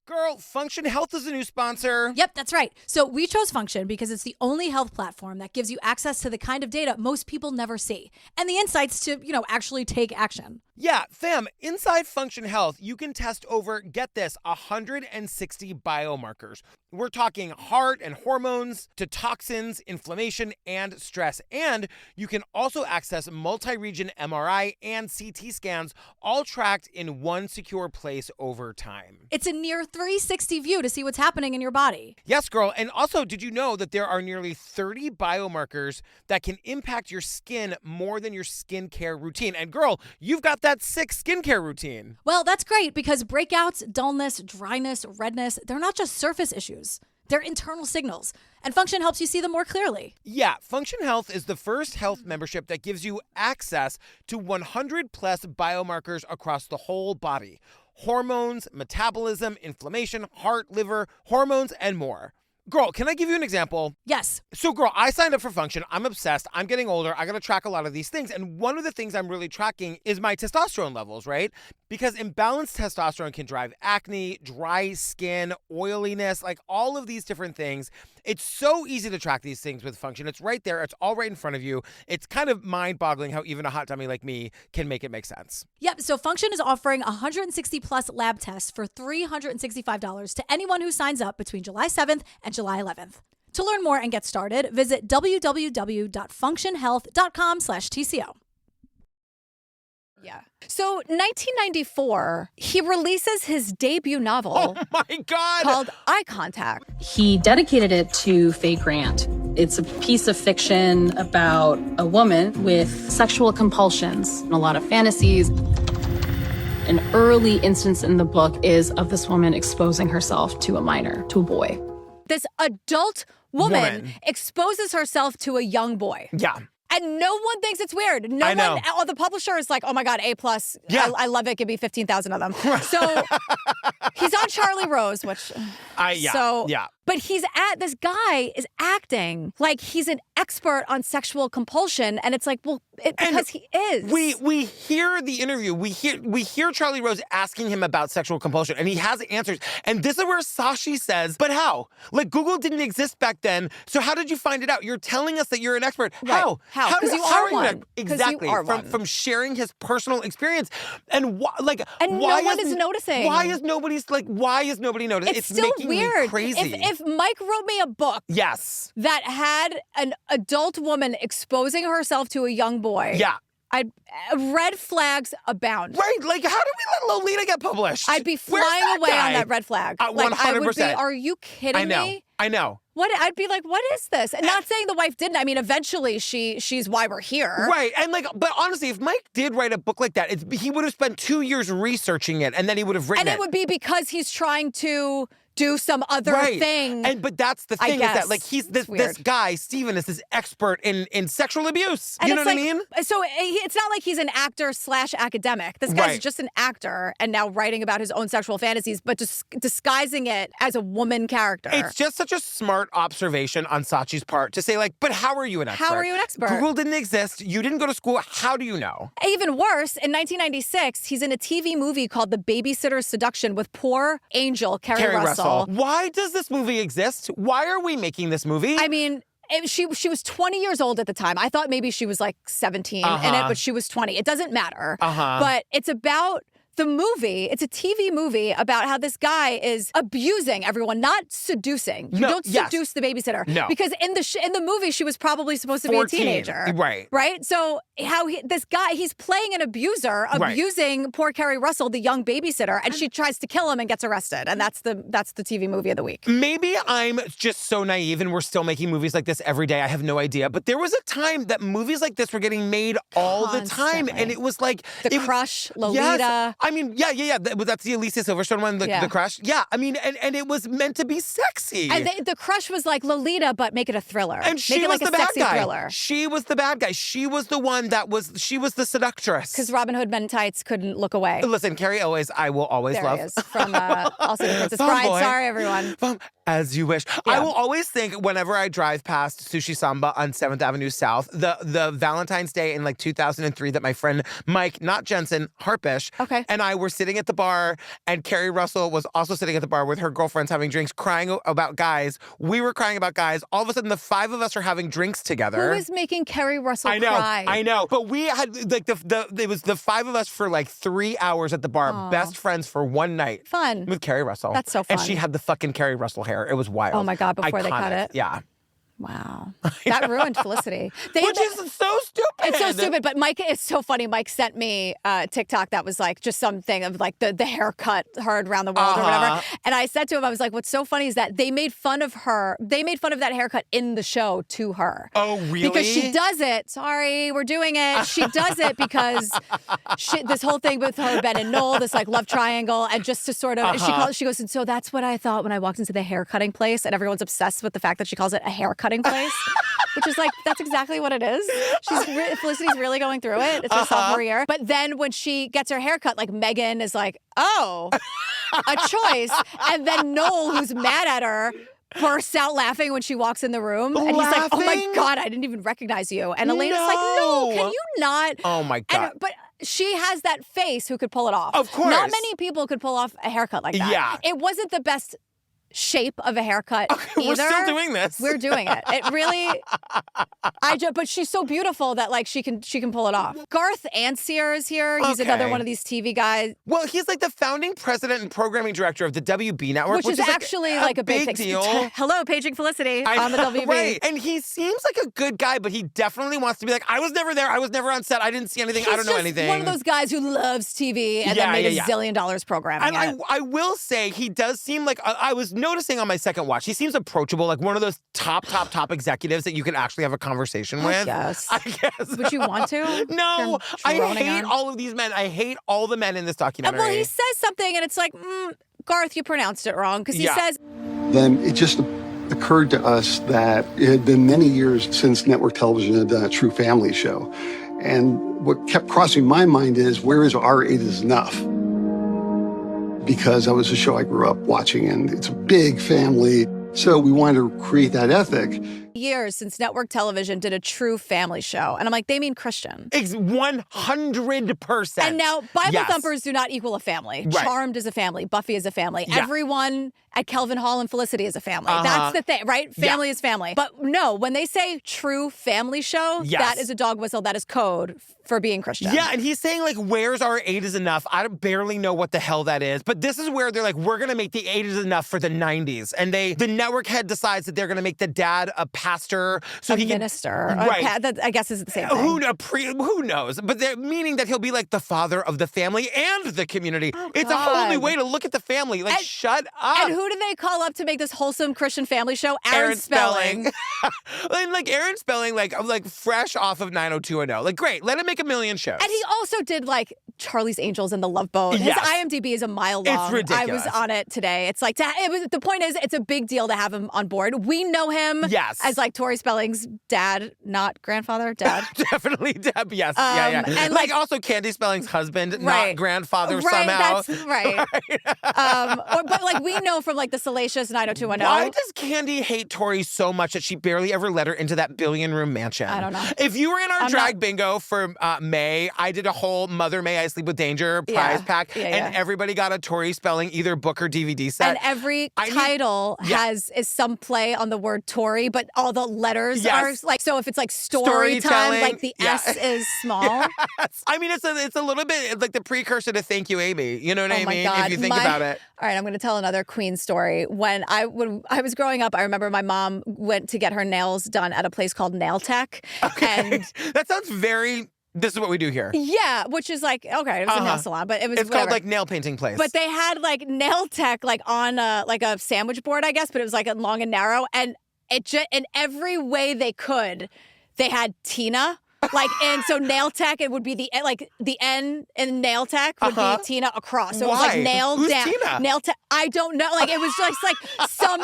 Girl, Function Health is a new sponsor. Yep, that's right. So we chose Function because it's the only health platform that gives you access to the kind of data most people never see and the insights to, actually take action. Yeah, fam, inside Function Health, you can test over, get this, 160 biomarkers. We're talking heart and hormones to toxins, inflammation, and stress. And you can also access multi-region MRI and CT scans, all tracked in one secure place over time. It's a near 360 view to see what's happening in your body. Yes, girl. And also, did you know that there are nearly 30 biomarkers that can impact your skin more than your skincare routine? And girl, you've got that sick skincare routine. Well, that's great because breakouts, dullness, dryness, redness, they're not just surface issues. They're internal signals. And Function helps you see them more clearly. Yeah, Function Health is the first health membership that gives you access to 100 plus biomarkers across the whole body. Hormones, metabolism, inflammation, heart, liver, hormones, and more. Girl, can I give you an example? Yes. So, girl, I signed up for Function. I'm obsessed. I'm getting older. I got to track a lot of these things. And one of the things I'm really tracking is my testosterone levels, right? Because imbalanced testosterone can drive acne, dry skin, oiliness, like all of these different things. It's so easy to track these things with Function. It's right there. It's all right in front of you. It's kind of mind-boggling how even a hot dummy like me can make it make sense. Yep. So Function is offering 160 plus lab tests for $365 to anyone who signs up between July 7th and July 11th. To learn more and get started, visit www.functionhealth.com/TCO. Yeah. So 1994, he releases his debut novel. Oh my God! Called Eye Contact. He dedicated it to Faye Grant. It's a piece of fiction about a woman with sexual compulsions and a lot of fantasies. An early instance in the book is of this woman exposing herself to a minor, to a boy. This adult woman exposes herself to a young boy. Yeah. And no one thinks it's weird. No one, the publisher is like, oh my God, A+. Yeah. I love it. Give me 15,000 of them. So he's on Charlie Rose, which... But this guy is acting like he's an expert on sexual compulsion. And it's like, because he is. We hear the interview. We hear Charlie Rose asking him about sexual compulsion, and he has answers. And this is where Sashi says, but how? Like, Google didn't exist back then, so how did you find it out? You're telling us that you're an expert. Right. How? Because you are one. Exactly. From sharing his personal experience. And no one is noticing. Why is nobody noticing? It's still making weird. me crazy. If Mike wrote me a book that had an adult woman exposing herself to a young boy, red flags abound. Right, like how did we let Lolita get published? I'd be flying away on that red flag. 100%. I would be, are you kidding me? I know. I'd be like, what is this? And not saying the wife didn't. I mean, eventually she's why we're here. Right. And but honestly, if Mike did write a book like that, he would have spent 2 years researching it and then he would have written it. And it would be because he's trying to do some other thing. But that's the thing, is that like he's this guy, Steven, is this expert in sexual abuse. And you know what I mean? So it's not like he's an actor / academic. This guy's just an actor and now writing about his own sexual fantasies, but just disguising it as a woman character. It's just such a smart observation on Sachi's part to say, like, but how are you an expert? How are you an expert? Google didn't exist. You didn't go to school. How do you know? Even worse, in 1996, he's in a TV movie called The Babysitter's Seduction with poor angel Carrie Russell. Why does this movie exist? Why are we making this movie? I mean, she was 20 years old at the time. I thought maybe she was like 17 in it, but she was 20. It doesn't matter. But it's about the movie, it's a TV movie about how this guy is abusing everyone, not seducing. You don't seduce the babysitter. No. Because in the movie, she was probably supposed to be a teenager. Right. Right? So this guy, he's playing an abuser, abusing poor Kerry Russell, the young babysitter, and she tries to kill him and gets arrested. And that's the TV movie of the week. Maybe I'm just so naive and we're still making movies like this every day. I have no idea. But there was a time that movies like this were getting made all the time. And it was like... The Crush, Lolita. Yes. I mean, yeah. That's the Alicia Silverstone one, the Crush. Yeah, I mean, and it was meant to be sexy. And the Crush was like Lolita, but make it a thriller. And she make was it like the a bad sexy guy. Thriller. She was the bad guy. She was the one she was the seductress. Because Robin Hood Men in Tights couldn't look away. Listen, Carrie Elways, I will always there love. There he is, from also The Princess Bride. Boy. Sorry, everyone. As you wish. Yeah. I will always think whenever I drive past Sushi Samba on 7th Avenue South, the Valentine's Day in like 2003 that my friend Mike, not Jensen, Harpish, and I were sitting at the bar, and Kerry Russell was also sitting at the bar with her girlfriends having drinks, crying about guys. We were crying about guys. All of a sudden, the five of us are having drinks together. Who was making Kerry Russell cry? I know. But we had like it was the five of us for like 3 hours at the bar, best friends for one night. Fun. With Kerry Russell. That's so fun. And she had the fucking Kerry Russell hair. It was wild. Oh my God, before they cut it? Yeah. Wow. That ruined Felicity. Which is so stupid. It's so stupid, but Mike, it's so funny. Mike sent me a TikTok that was like just something of like the haircut heard around the world or whatever. And I said to him, I was like, what's so funny is that they made fun of her. They made fun of that haircut in the show to her. Oh, really? Because she does it. Sorry, we're doing it. She does it because this whole thing with her, Ben and Noel, this like love triangle, and just to sort of, she goes, and so that's what I thought when I walked into the hair cutting place, and everyone's obsessed with the fact that she calls it a hair cutting place, which is like, that's exactly what it is. Felicity's really going through it. It's her sophomore year. But then when she gets her haircut, like Megan is like, oh, a choice. And then Noel, who's mad at her, bursts out laughing when she walks in the room. And he's like, oh my God, I didn't even recognize you. And Elena's like, no, can you not? Oh my God. But she has that face who could pull it off. Of course. Not many people could pull off a haircut like that. Yeah. It wasn't the best shape of a haircut either. We're still doing this. We're doing it. It really, but she's so beautiful that like she can pull it off. Garth Ancier is here. He's another one of these TV guys. Well, he's like the founding president and programming director of the WB network, which is actually like a big deal. Hello, paging Felicity on the WB. Right. And he seems like a good guy, but he definitely wants to be like, I was never there. I was never on set. I didn't see anything. I don't know anything. One of those guys who loves TV and then made $1 zillion programming and I will say he does seem like, I was noticing on my second watch, he seems approachable, like one of those top executives that you can actually have a conversation with. Yes. I guess. Would you want to? No. I hate all of these men. I hate all the men in this documentary. Well, he says something and it's like, Garth, you pronounced it wrong. Because he says... Then it just occurred to us that it had been many years since network television had done a true family show. And what kept crossing my mind is, where is our Eight Is Enough? Because that was a show I grew up watching, and it's a big family. So we wanted to create that ethic. Years since network television did a true family show. And I'm like, they mean Christian. It's 100%. And now Bible thumpers do not equal a family. Right. Charmed is a family. Buffy is a family. Yeah. Everyone at Kelvin Hall and Felicity is a family. That's the thing, right? Family is family. But no, when they say true family show, that is a dog whistle. That is code for being Christian. Yeah, and he's saying, like, where's our Eight Is Enough? I barely know what the hell that is. But this is where they're like, we're going to make the Eight Is Enough for the 90s. And the network head decides that they're going to make the dad a pastor. So he minister. Can, right. That, I guess is the same thing. Who knows? But they're meaning that he'll be like the father of the family and the community. Oh, it's a whole new way to look at the family. Like, shut up. And who do they call up to make this wholesome Christian family show? Aaron Spelling. And like Aaron Spelling, like fresh off of 90210. Like, great. Let him make a million shows. And he also did like Charlie's Angels and The Love Boat. His IMDb is a mile long. It's ridiculous. I was on it today. It's like, the point is, it's a big deal to have him on board. We know him as like Tori Spelling's dad, not grandfather, dad. Definitely dad, yes. Yeah. And like also Candy Spelling's husband, not grandfather somehow. That's right. But like we know from like the salacious 90210. Why does Candy hate Tori so much that she barely ever let her into that billion-room mansion? I don't know. If you were in our drag bingo for May, I did a whole Mother May I I Sleep with Danger prize pack, and everybody got a Tori Spelling either book or DVD set. And every title is some play on the word Tori, but all the letters are like, so if it's like story time, like the S is small. I mean, it's a little bit like the precursor to Thank You, Amy. You know what I mean? God. If you think about it. All right, I'm going to tell another Queen story. When I was growing up, I remember my mom went to get her nails done at a place called Nail Tech. Okay. And that sounds very... This is what we do here. Yeah, which is like, okay, it was a nail salon, but it was It's called like nail painting place. But they had like Nail Tech like on like a sandwich board, I guess, but it was like long and narrow. And it just, in every way they could, they had Tina. Like, and so Nail Tech, it would be the N in Nail Tech would be Tina across. So it was like nail Who's down. Tina? Nail Tech. I don't know. Like, it was just like some,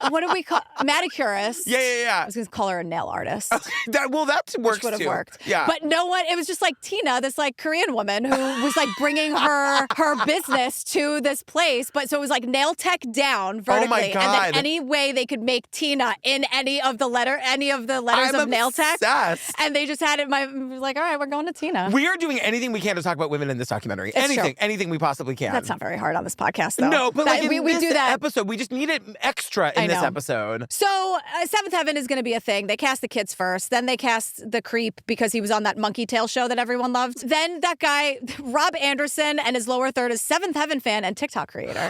what do we call, manicurist. Yeah. I was going to call her a nail artist. That works would have too. worked. Yeah. But no one, it was just like Tina, this like Korean woman who was like bringing her business to this place. But so it was like Nail Tech down vertically. Oh my God. And then any way they could make Tina in any of the letters of Nail Tech. Obsessed. And they just had it, was like, all right, we're going to Tina. We are doing anything we can to talk about women in this documentary. It's Anything we possibly can. That's not very hard on this podcast, though. No, but like in we this do that episode, we just need it extra in this episode. So Seventh Heaven is going to be a thing. They cast the kids first. Then they cast the creep because he was on that Monkey Tail show that everyone loved. Then that guy, Rob Anderson, and his lower third is Seventh Heaven fan and TikTok creator.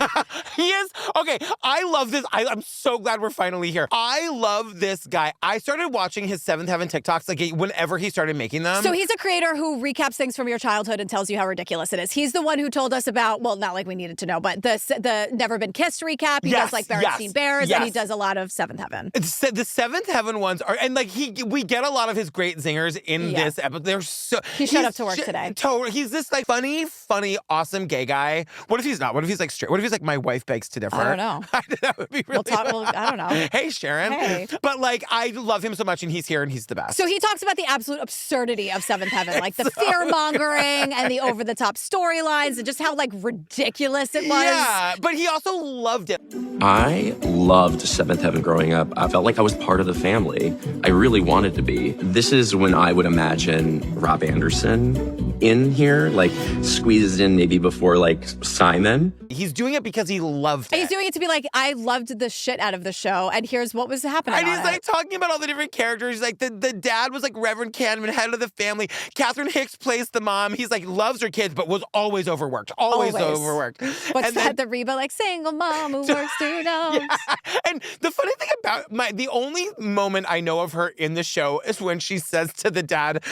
He is. Okay, I love this. I'm so glad we're finally here. I love this guy. I started watching his Seventh Heaven TikToks like whenever he started making them. So he's a creator who recaps things from your childhood and tells you how ridiculous it is. He's the one who told us about, well, not like we needed to know, but the Never Been Kissed recap. He does like Berenstein Bears, and he does a lot of Seventh Heaven. The Seventh Heaven ones are, and like we get a lot of his great zingers in this episode. They're so. He showed up to work today. He's this like funny, awesome gay guy. What if he's not? What if he's like straight? What if he's like my wife begs to differ? I don't know. That would be really. I don't know. Hey, Sharon. Hey. But like, I love him so much, and he's here, and he's the best. So he talks about the absolute absurdity of Seventh Heaven, like the fear-mongering and the over-the-top storylines and just how like ridiculous it was. Yeah, but he also loved it. I loved Seventh Heaven growing up. I felt like I was part of the family. I really wanted to be. This is when I would imagine Rob Anderson in here, like squeezed in maybe before like Simon. He's doing it because he loved it. He's doing it to be like, I loved the shit out of the show, and here's what was happening. And he's like talking about all the different characters. He's like, the dad was like Reverend Cannon, head of the family. Catherine Hicks plays the mom. He's like, loves her kids, but was always overworked. Always overworked. What's that? The Reba, like, single mom who works 2 jobs. Yeah. And the funny thing about the only moment I know of her in the show is when she says to the dad,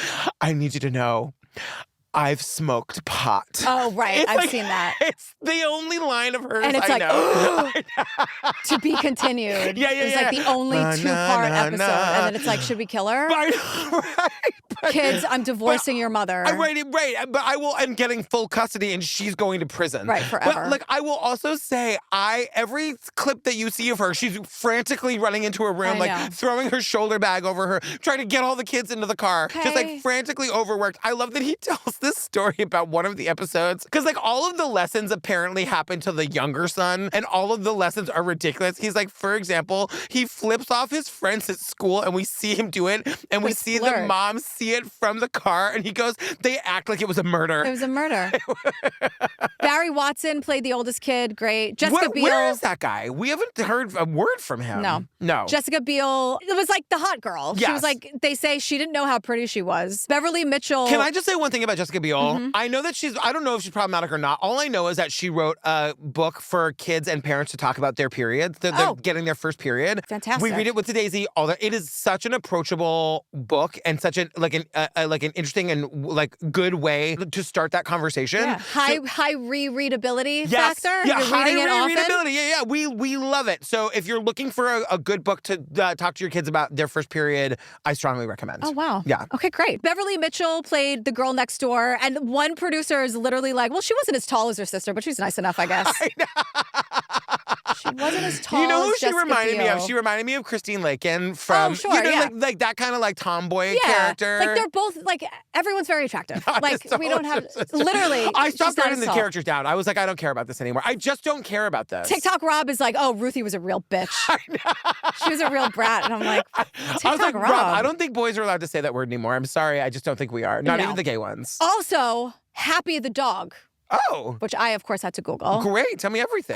I need you to know, I've smoked pot. Oh, right. I've seen that. It's the only line of hers and it's I like, know. To be continued. Yeah. It's like the only 2-part episode. And then it's like, should we kill her? Right. Kids, I'm divorcing your mother. Right. But I'm getting full custody and she's going to prison. Right, forever. But like, I will also say, every clip that you see of her, she's frantically running into her room, like throwing her shoulder bag over her, trying to get all the kids into the car. Okay. Just like frantically overworked. I love that he tells this story about one of the episodes. Because like all of the lessons apparently happen to the younger son and all of the lessons are ridiculous. He's like, for example, he flips off his friends at school and we see him do it and we see the mom see it from the car and he goes, they act like it was a murder. It was a murder. Barry Watson played the oldest kid. Great. Jessica Biel. Where is that guy? We haven't heard a word from him. No. Jessica Biel. It was like the hot girl. Yes. She was like, they say she didn't know how pretty she was. Beverly Mitchell. Can I just say one thing about Jessica Biel? Mm-hmm. I know that I don't know if she's problematic or not. All I know is that she wrote a book for kids and parents to talk about their periods. They're getting their first period. Fantastic. We read it with Daisy. It is such an approachable book and such an interesting and like good way to start that conversation. Yeah. High rereadability factor. Yeah, you're high rereadability. Yeah. We love it. So if you're looking for a good book to talk to your kids about their first period, I strongly recommend. Oh, wow. Yeah. Okay, great. Beverly Mitchell played the girl next door, and one producer is literally like, well, she wasn't as tall as her sister, but she's nice enough, I guess. She wasn't as tall. You know who as she Jessica reminded me of? Biel. She reminded me of Christine Lakin from, like that kind of like tomboy character. Like they're both like everyone's very attractive. Like we don't have literally. I stopped writing the characters down. I was like, I don't care about this anymore. I just don't care about this. TikTok Rob is like, oh, Ruthie was a real bitch. She was a real brat, and I'm like, TikTok I was like, Rob, I don't think boys are allowed to say that word anymore. I'm sorry, I just don't think we are. Not even the gay ones. Also, Happy the dog. Oh. Which I, of course, had to Google. Great. Tell me everything.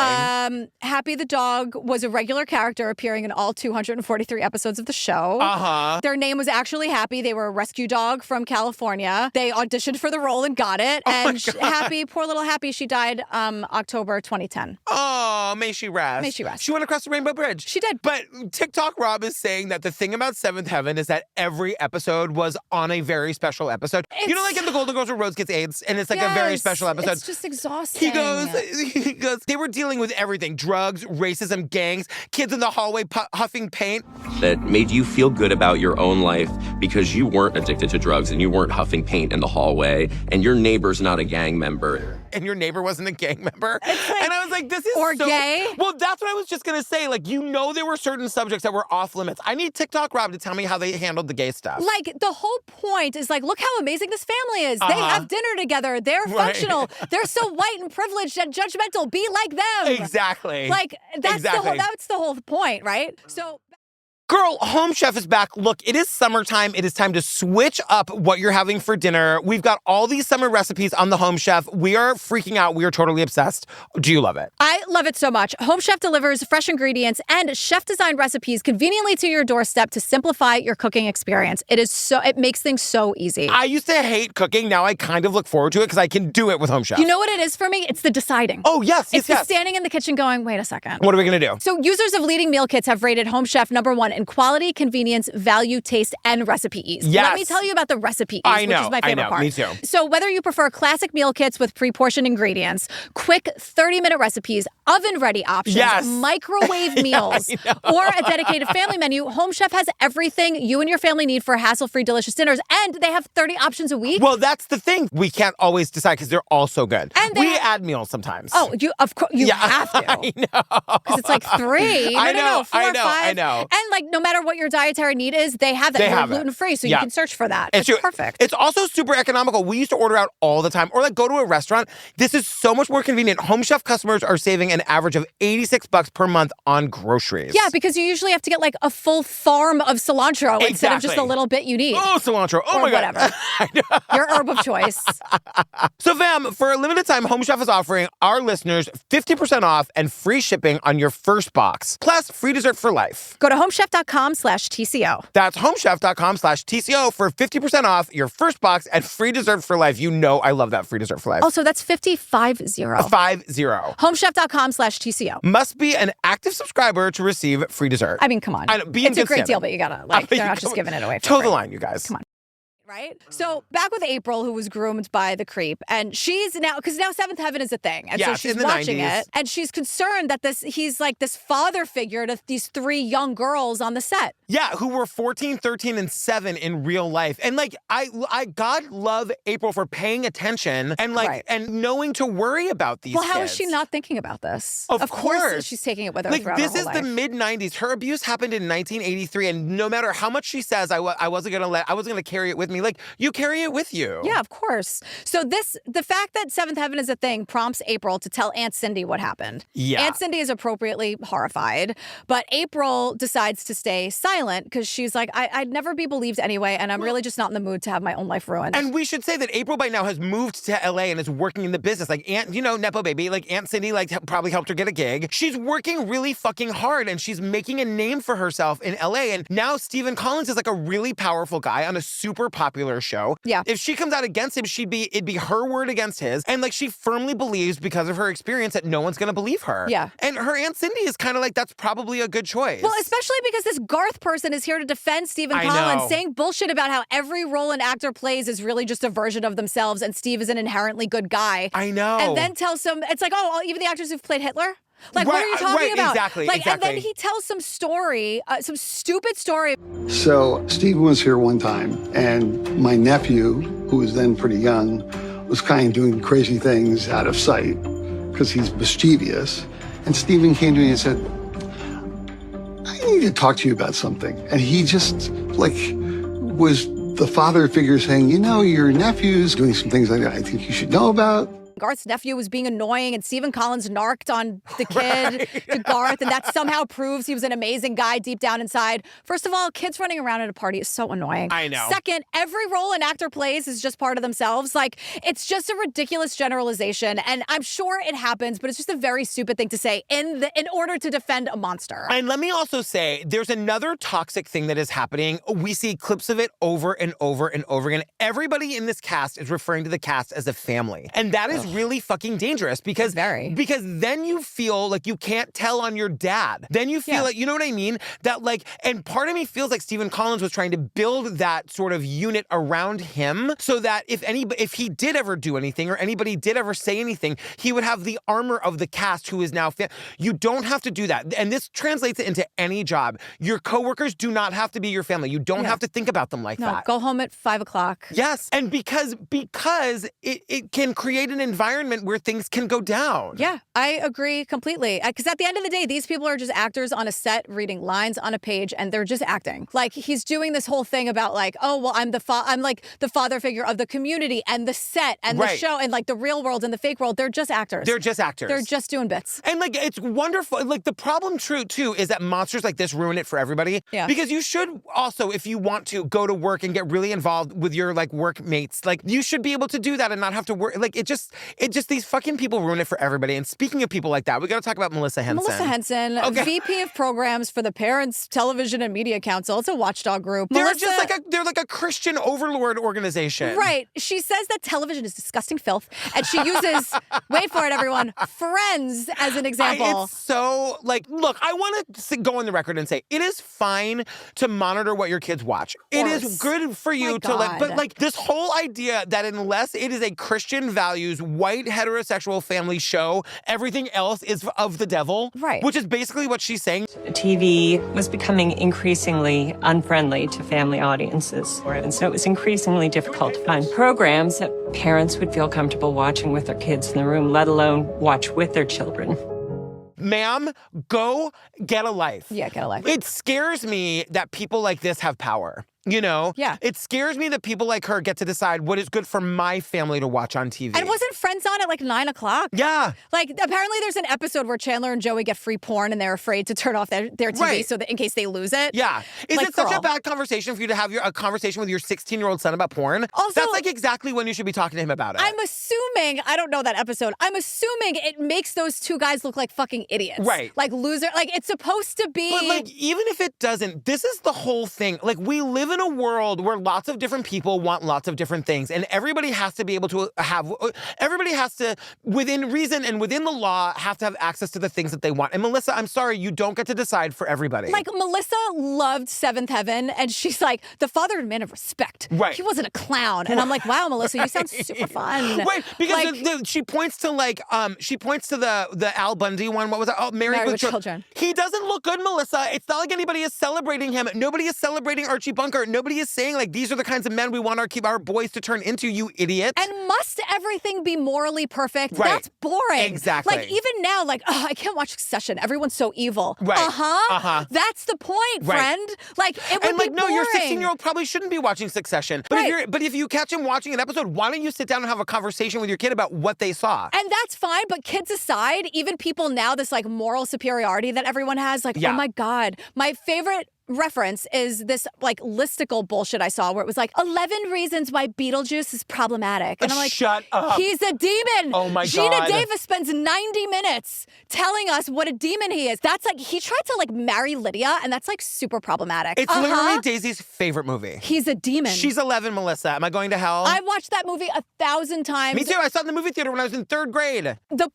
Happy the dog was a regular character appearing in all 243 episodes of the show. Uh-huh. Their name was actually Happy. They were a rescue dog from California. They auditioned for the role and got it. And Happy, poor little Happy, she died October 2010. Oh, may she rest. May she rest. She went across the Rainbow Bridge. She did. But TikTok Rob is saying that the thing about Seventh Heaven is that every episode was on a very special episode. You know, like in The Golden Girls where Rose gets AIDS, and it's like a very special episode. It's just exhausting. He goes, they were dealing with everything. Drugs, racism, gangs, kids in the hallway huffing paint. That made you feel good about your own life because you weren't addicted to drugs and you weren't huffing paint in the hallway and your neighbor's not a gang member. And your neighbor wasn't a gang member. And I was like, this is or gay. Well, that's what I was just going to say. Like, there were certain subjects that were off limits. I need TikTok Rob to tell me how they handled the gay stuff. Like, the whole point is like, look how amazing this family is. They have dinner together. They're functional. They're so white and privileged and judgmental. Be like them. Exactly. Like, that's the whole point, right? So... Girl, Home Chef is back. Look, it is summertime. It is time to switch up what you're having for dinner. We've got all these summer recipes on the Home Chef. We are freaking out. We are totally obsessed. Do you love it? I love it so much. Home Chef delivers fresh ingredients and chef-designed recipes conveniently to your doorstep to simplify your cooking experience. It makes things so easy. I used to hate cooking. Now I kind of look forward to it because I can do it with Home Chef. You know what it is for me? It's the deciding. Oh, yes. It's the standing in the kitchen going, wait a second. What are we going to do? So users of leading meal kits have rated Home Chef #1 in quality, convenience, value, taste, and recipe ease. Yes. Let me tell you about the recipe ease, which is my favorite part. Me too. So whether you prefer classic meal kits with pre-portioned ingredients, quick 30-minute recipes, oven-ready options, microwave meals, or a dedicated family menu, Home Chef has everything you and your family need for hassle-free, delicious dinners, and they have 30 options a week. Well, that's the thing. We can't always decide because they're all so good. And we add meals sometimes. Oh, of course, you have to. I know. Because it's like 3. I know, 4 or 5. I know. And like, no matter what your dietary need is, they have that. They're gluten-free, so you can search for that. It's perfect. It's also super economical. We used to order out all the time or like go to a restaurant. This is so much more convenient. Home Chef customers are saving an average of $86 per month on groceries. Yeah, because you usually have to get like a full farm of cilantro instead of just a little bit you need. Oh, cilantro. Oh, my God. Whatever. Your herb of choice. So, fam, for a limited time, Home Chef is offering our listeners 50% off and free shipping on your first box, plus free dessert for life. Go to homechef.com/TCO. That's homechef.com/TCO for 50% off your first box and free dessert for life. You know I love that free dessert for life. Also, that's 50. 50. Homechef.com/TCO. Must be an active subscriber to receive free dessert. I mean, come on. It's a great deal, but you gotta, they're not just giving it away for free. Toe the line, you guys. Come on. Right? So back with April, who was groomed by the creep, and she's now, because now Seventh Heaven is a thing, and so she's watching 90s. it, and she's concerned that he's like this father figure to these 3 young girls on the set. Yeah, who were 14, 13, and 7 in real life. And like, I God love April for paying attention and like, and knowing to worry about these kids. How kids. is she not thinking about this? Of course she's taking it with her throughout her whole life. This is the mid-90s. Her abuse happened in 1983, and no matter how much she says, I wasn't gonna carry it with me. Like, you carry it with you. Yeah, of course. So the fact that Seventh Heaven is a thing prompts April to tell Aunt Cindy what happened. Yeah. Aunt Cindy is appropriately horrified, but April decides to stay silent because she's like, I'd never be believed anyway, and I'm really just not in the mood to have my own life ruined. And we should say that April by now has moved to LA and is working in the business. Like Aunt, Nepo baby, like Aunt Cindy probably helped her get a gig. She's working really fucking hard and she's making a name for herself in LA. And now Stephen Collins is like a really powerful guy on a super popular show. Yeah. If she comes out against him, it'd be her word against his. And like she firmly believes because of her experience that no one's gonna believe her. Yeah. And her Aunt Cindy is kind of like, that's probably a good choice. Well, especially because this Garth person is here to defend Stephen Collins, saying bullshit about how every role an actor plays is really just a version of themselves and Steve is an inherently good guy. I know. And then tells some, it's like, oh, even the actors who've played Hitler? Like, what are you talking about? Exactly. And then he tells some story, some stupid story. So Steve was here one time, and my nephew, who was then pretty young, was kind of doing crazy things out of sight because he's mischievous. And Stephen came to me and said, I need to talk to you about something. And he just, like, was the father figure saying, you know, your nephew's doing some things I think you should know about. Garth's nephew was being annoying, and Stephen Collins narked on the kid to Garth, and that somehow proves he was an amazing guy deep down inside. First of all, kids running around at a party is so annoying. I know. Second, every role an actor plays is just part of themselves. Like, it's just a ridiculous generalization, and I'm sure it happens, but it's just a very stupid thing to say in order to defend a monster. And let me also say, there's another toxic thing that is happening. We see clips of it over and over and over again. Everybody in this cast is referring to the cast as a family, and that is really fucking dangerous because then you feel like you can't tell on your dad. Then you feel like, you know what I mean? That like, and part of me feels like Stephen Collins was trying to build that sort of unit around him so that if he did ever do anything or anybody did ever say anything, he would have the armor of the cast who is now you don't have to do that. And this translates it into any job. Your coworkers do not have to be your family. You don't have to think about them like that. Go home at 5 o'clock. Yes. And because it can create an environment where things can go down. Yeah, I agree completely. Because at the end of the day, these people are just actors on a set reading lines on a page, and they're just acting. Like, he's doing this whole thing about like, oh, well, I'm like the father figure of the community and the set and the show and like the real world and the fake world. They're just actors. They're just actors. They're just doing bits. And like, it's wonderful. Like, the problem too is that monsters like this ruin it for everybody. Yeah. Because you should also, if you want to go to work and get really involved with your like workmates, like you should be able to do that and not have to work. Like, it just these fucking people ruin it for everybody. And speaking of people like that, we got to talk about Melissa Henson. Melissa Henson, VP of Programs for the Parents Television and Media Council. It's a watchdog group. They're like a Christian overlord organization. Right. She says that television is disgusting filth, and she uses, wait for it, everyone, Friends as an example. It's so, like, look, I want to go on the record and say, it is fine to monitor what your kids watch. It is good for you to, like, but like this whole idea that unless it is a Christian values, white, heterosexual family show, everything else is of the devil. Right. Which is basically what she's saying. TV was becoming increasingly unfriendly to family audiences. And so it was increasingly difficult to find programs that parents would feel comfortable watching with their kids in the room, let alone watch with their children. Ma'am, go get a life. Yeah, get a life. It scares me that people like this have power. You know? Yeah. It scares me that people like her get to decide what is good for my family to watch on TV. And wasn't Friends on at like 9 o'clock? Yeah. Like, apparently there's an episode where Chandler and Joey get free porn and they're afraid to turn off their TV so that in case they lose it. Yeah. Is like, it such a bad conversation for you to have a conversation with your 16-year-old son about porn? Also, that's like exactly when you should be talking to him about it. I'm assuming, I don't know that episode, I'm assuming it makes those two guys look like fucking idiots. Right. Like loser, like it's supposed to be. But like, even if it doesn't, this is the whole thing. Like, we live in a world where lots of different people want lots of different things, and everybody has to be able to everybody has to, within reason and within the law, have to have access to the things that they want. And Melissa, I'm sorry, you don't get to decide for everybody. Like, Melissa loved Seventh Heaven, and she's like, the father and man of respect. Right. He wasn't a clown. And I'm like, wow, Melissa, you sound super fun. Right, because she points to the Al Bundy one. What was it? Oh, Married with Children. He doesn't look good, Melissa. It's not like anybody is celebrating him. Nobody is celebrating Archie Bunker. Nobody is saying, like, these are the kinds of men we want our boys to turn into, you idiot. And must everything be morally perfect? Right. That's boring. Exactly. Like, even now, like, oh, I can't watch Succession. Everyone's so evil. Right. That's the point, friend. Like, it would be boring. Your 16-year-old probably shouldn't be watching Succession. But if you catch him watching an episode, why don't you sit down and have a conversation with your kid about what they saw? And that's fine, but kids aside, even people now, this like moral superiority that everyone has, like, oh my God, my favorite reference is this like listicle bullshit I saw where it was like 11 reasons why Beetlejuice is problematic. And I'm like, shut up. He's a demon. Oh my Gina God. Davis spends 90 minutes telling us what a demon he is. That's like, he tried to like marry Lydia, and that's like super problematic. It's literally Daisy's favorite movie. He's a demon. She's 11, Melissa. Am I going to hell? I watched that movie 1,000 times. Me too. I saw it in the movie theater when I was in 3rd grade. The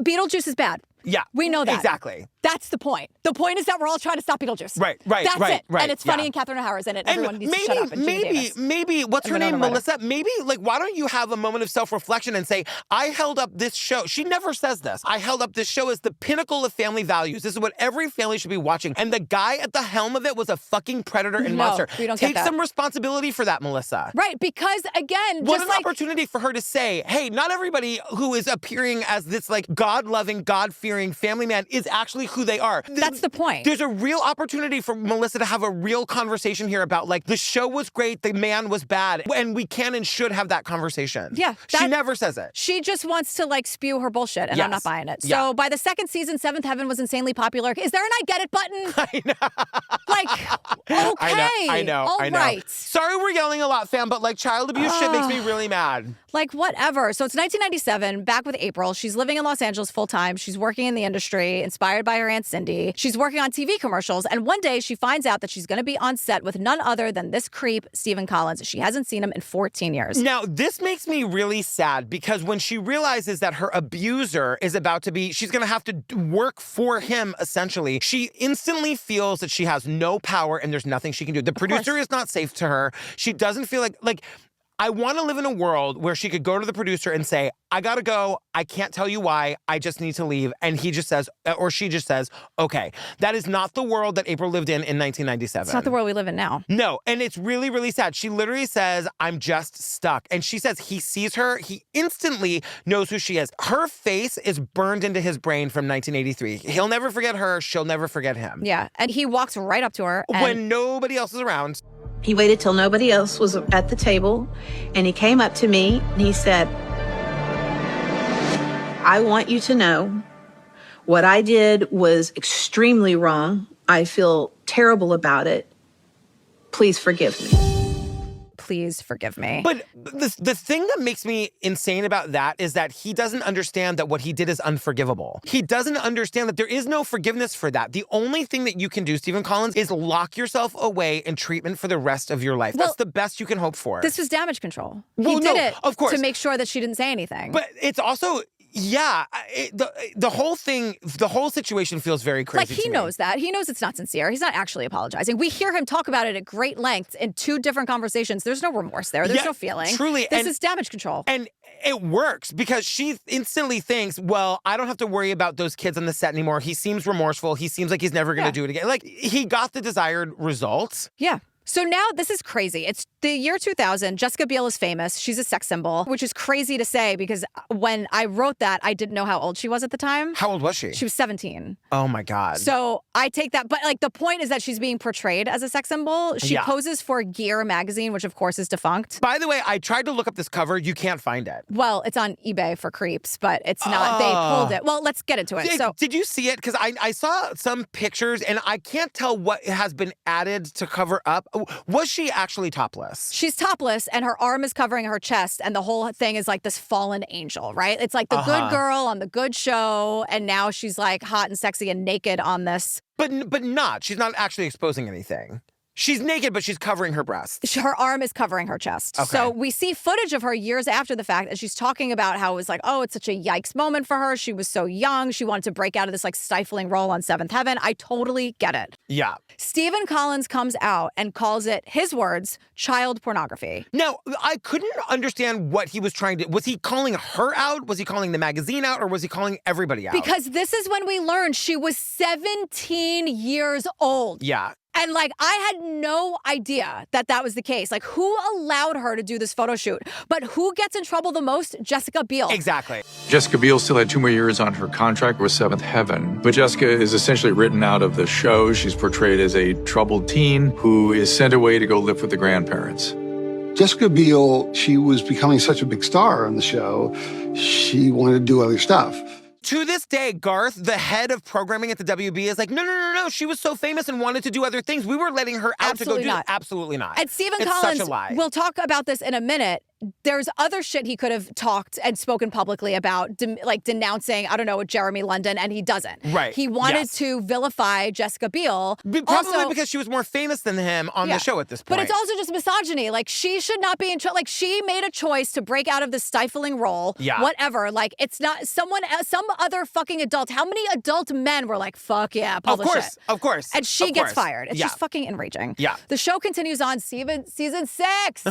Beetlejuice is bad. Yeah. We know that. Exactly. That's the point. The point is that we're all trying to stop Beetlejuice. Right. That's it. Right. And it's funny, and Catherine O'Hara's in it. And everyone needs to shut up. And maybe, what's her name, Melissa? Maybe, like, why don't you have a moment of self-reflection and say, I held up this show. She never says this. I held up this show as the pinnacle of family values. This is what every family should be watching. And the guy at the helm of it was a fucking predator and monster. We don't Take get that. some responsibility for that, Melissa. Right, because, again, what just an opportunity for her to say, hey, not everybody who is appearing as this, like, God-loving, God-fearing family man is actually who they are. That's the point. There's a real opportunity for Melissa to have a real conversation here about, like, the show was great, the man was bad, and we can and should have that conversation. Yeah. She never says it. She just wants to, like, spew her bullshit, and I'm not buying it. Yeah. So by the second season, Seventh Heaven was insanely popular. Is there an I get it button? I know. Like, okay. I know. All right. Sorry we're yelling a lot, fam, but, like, child abuse shit makes me really mad. Like, whatever. So it's 1997, back with April. She's living in Los Angeles full-time. She's working in the industry, inspired by her Aunt Cindy. She's working on TV commercials, and one day she finds out that she's going to be on set with none other than this creep, Stephen Collins. She hasn't seen him in 14 years. Now, this makes me really sad because when she realizes that her abuser is about to be, she's going to have to work for him, essentially, she instantly feels that she has no power and there's nothing she can do. The producer is not safe to her. She doesn't feel like, I want to live in a world where she could go to the producer and say, I gotta go. I can't tell you why. I just need to leave. And he just says, or she just says, okay. That is not the world that April lived in 1997. It's not the world we live in now. No, and it's really, really sad. She literally says, I'm just stuck. And she says he sees her. He instantly knows who she is. Her face is burned into his brain from 1983. He'll never forget her. She'll never forget him. Yeah, and he walks right up to her. When nobody else is around. He waited till nobody else was at the table, and he came up to me and he said, I want you to know what I did was extremely wrong. I feel terrible about it. Please forgive me. Please forgive me. But the thing that makes me insane about that is that he doesn't understand that what he did is unforgivable. He doesn't understand that there is no forgiveness for that. The only thing that you can do, Stephen Collins, is lock yourself away in treatment for the rest of your life. That's the best you can hope for. This was damage control. Well, he did it of course. to make sure that she didn't say anything. But it's also... Yeah, the whole thing, the whole situation feels very crazy. Like, he knows that. He knows it's not sincere. He's not actually apologizing. We hear him talk about it at great length in 2 different conversations. There's no remorse there. There's no feeling. Truly. This is damage control. And it works because she instantly thinks, well, I don't have to worry about those kids on the set anymore. He seems remorseful. He seems like he's never going to do it again. Like, he got the desired results. Yeah. So now this is crazy. It's the year 2000. Jessica Biel is famous. She's a sex symbol, which is crazy to say because when I wrote that, I didn't know how old she was at the time. How old was she? She was 17. Oh, my God. So I take that. But, like, the point is that she's being portrayed as a sex symbol. She poses for Gear magazine, which, of course, is defunct. By the way, I tried to look up this cover. You can't find it. Well, it's on eBay for creeps, but it's not. They pulled it. Well, let's get into it. Did you see it? Because I saw some pictures, and I can't tell what has been added to cover up. Was she actually topless? She's topless, and her arm is covering her chest, and the whole thing is like this fallen angel, right? It's like the good girl on the good show, and now she's like hot and sexy and naked on this. But not. She's not actually exposing anything. She's naked, but she's covering her breasts. Her arm is covering her chest. Okay. So we see footage of her years after the fact, and she's talking about how it was like, oh, it's such a yikes moment for her. She was so young. She wanted to break out of this like stifling role on Seventh Heaven. I totally get it. Yeah. Stephen Collins comes out and calls it, his words, child pornography. Now, I couldn't understand what he was trying to... Was he calling her out? Was he calling the magazine out? Or was he calling everybody out? Because this is when we learned she was 17 years old. Yeah. And, like, I had no idea that that was the case. Like, who allowed her to do this photo shoot? But who gets in trouble the most? Jessica Biel. Exactly. Jessica Biel still had 2 more years on her contract with Seventh Heaven. But Jessica is essentially written out of the show. She's portrayed as a troubled teen who is sent away to go live with the grandparents. Jessica Biel, she was becoming such a big star on the show, she wanted to do other stuff. To this day, Garth, the head of programming at the WB, is like, no. She was so famous and wanted to do other things. We were letting her out to go do it. Absolutely not. And Stephen It's Collins, such a lie. we'll talk about this in a minute. there's other shit he could have talked and spoken publicly about, like denouncing, I don't know, Jeremy London, and he doesn't. Right. He wanted to vilify Jessica Biel. Probably because she was more famous than him on the show at this point. But it's also just misogyny. Like, she should not be in like, she made a choice to break out of this stifling role. Yeah. Whatever. Like, it's not someone else, some other fucking adult. How many adult men were like, fuck yeah, publish it? Of course. And she gets fired. It's just fucking enraging. Yeah. The show continues on season 6.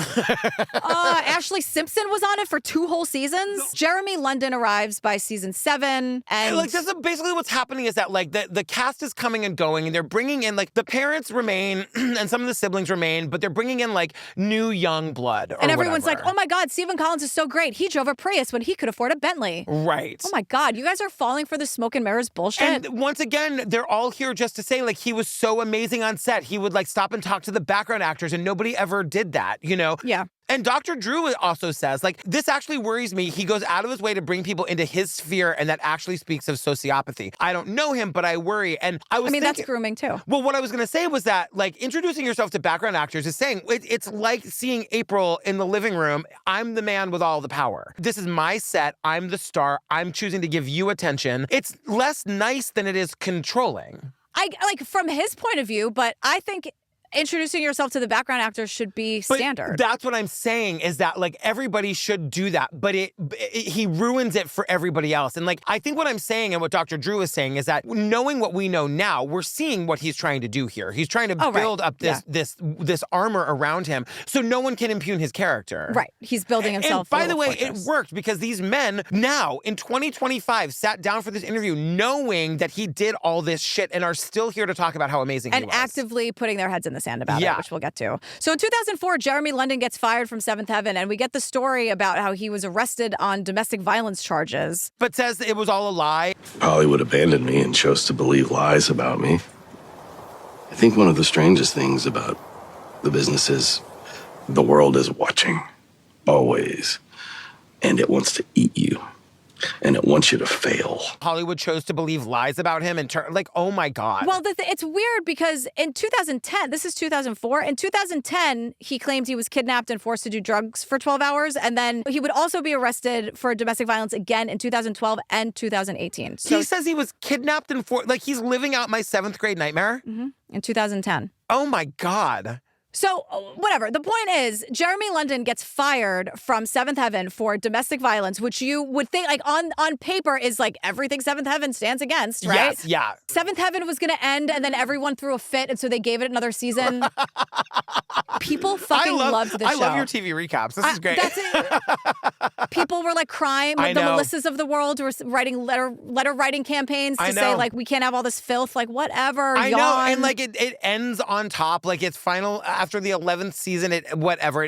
Ashley Simpson was on it for 2 whole seasons. Jeremy London arrives by season 7. And like, this is basically what's happening is that, like, the cast is coming and going, and they're bringing in, like, the parents remain and some of the siblings remain, but they're bringing in, like, new young blood. And everyone's like, oh my God, Stephen Collins is so great. He drove a Prius when he could afford a Bentley. Right. Oh my God, you guys are falling for the smoke and mirrors bullshit. And once again, they're all here just to say, like, he was so amazing on set. He would, like, stop and talk to the background actors, and nobody ever did that, you know? Yeah. And Dr. Drew also says, like, this actually worries me. He goes out of his way to bring people into his sphere, and that actually speaks of sociopathy. I don't know him, but I worry. And I mean, that's grooming too. Well, what I was going to say was that, like, introducing yourself to background actors is saying, it's like seeing April in the living room. I'm the man with all the power. This is my set. I'm the star. I'm choosing to give you attention. It's less nice than it is controlling. Like, from his point of view, but I think introducing yourself to the background actors should be standard. But that's what I'm saying is that, like, everybody should do that, but he ruins it for everybody else. And, like, I think what I'm saying and what Dr. Drew is saying is that knowing what we know now, we're seeing what he's trying to do here. He's trying to build up this armor around him so no one can impugn his character. Right. He's building himself. And by the way, it worked because these men now in 2025 sat down for this interview knowing that he did all this shit and are still here to talk about how amazing he was. And actively putting their heads in the sand about it, which we'll get to. So in 2004, Jeremy London gets fired from Seventh Heaven, and we get the story about how he was arrested on domestic violence charges. But says it was all a lie. Hollywood abandoned me and chose to believe lies about me. I think one of the strangest things about the business is the world is watching, always, and it wants to eat you. And it wants you to fail. Hollywood chose to believe lies about him and like, oh my God. Well, it's weird because in 2010, this is 2004, in 2010, he claimed he was kidnapped and forced to do drugs for 12 hours. And then he would also be arrested for domestic violence again in 2012 and 2018. So he says he was kidnapped and like, he's living out my 7th grade nightmare? In 2010. Oh my God. So, whatever. The point is, Jeremy London gets fired from Seventh Heaven for domestic violence, which you would think, like, on paper is like everything Seventh Heaven stands against, right? Yes, yeah. Seventh Heaven was going to end, and then everyone threw a fit, and so they gave it another season. People fucking loved this show. I love your TV recaps. This is great. That's it. People were, like, crying. The Melissas of the world were writing letter writing campaigns to say, like, we can't have all this filth. Like, whatever. I know, and, like, it ends on top. Like, it's final... After the 11th season, it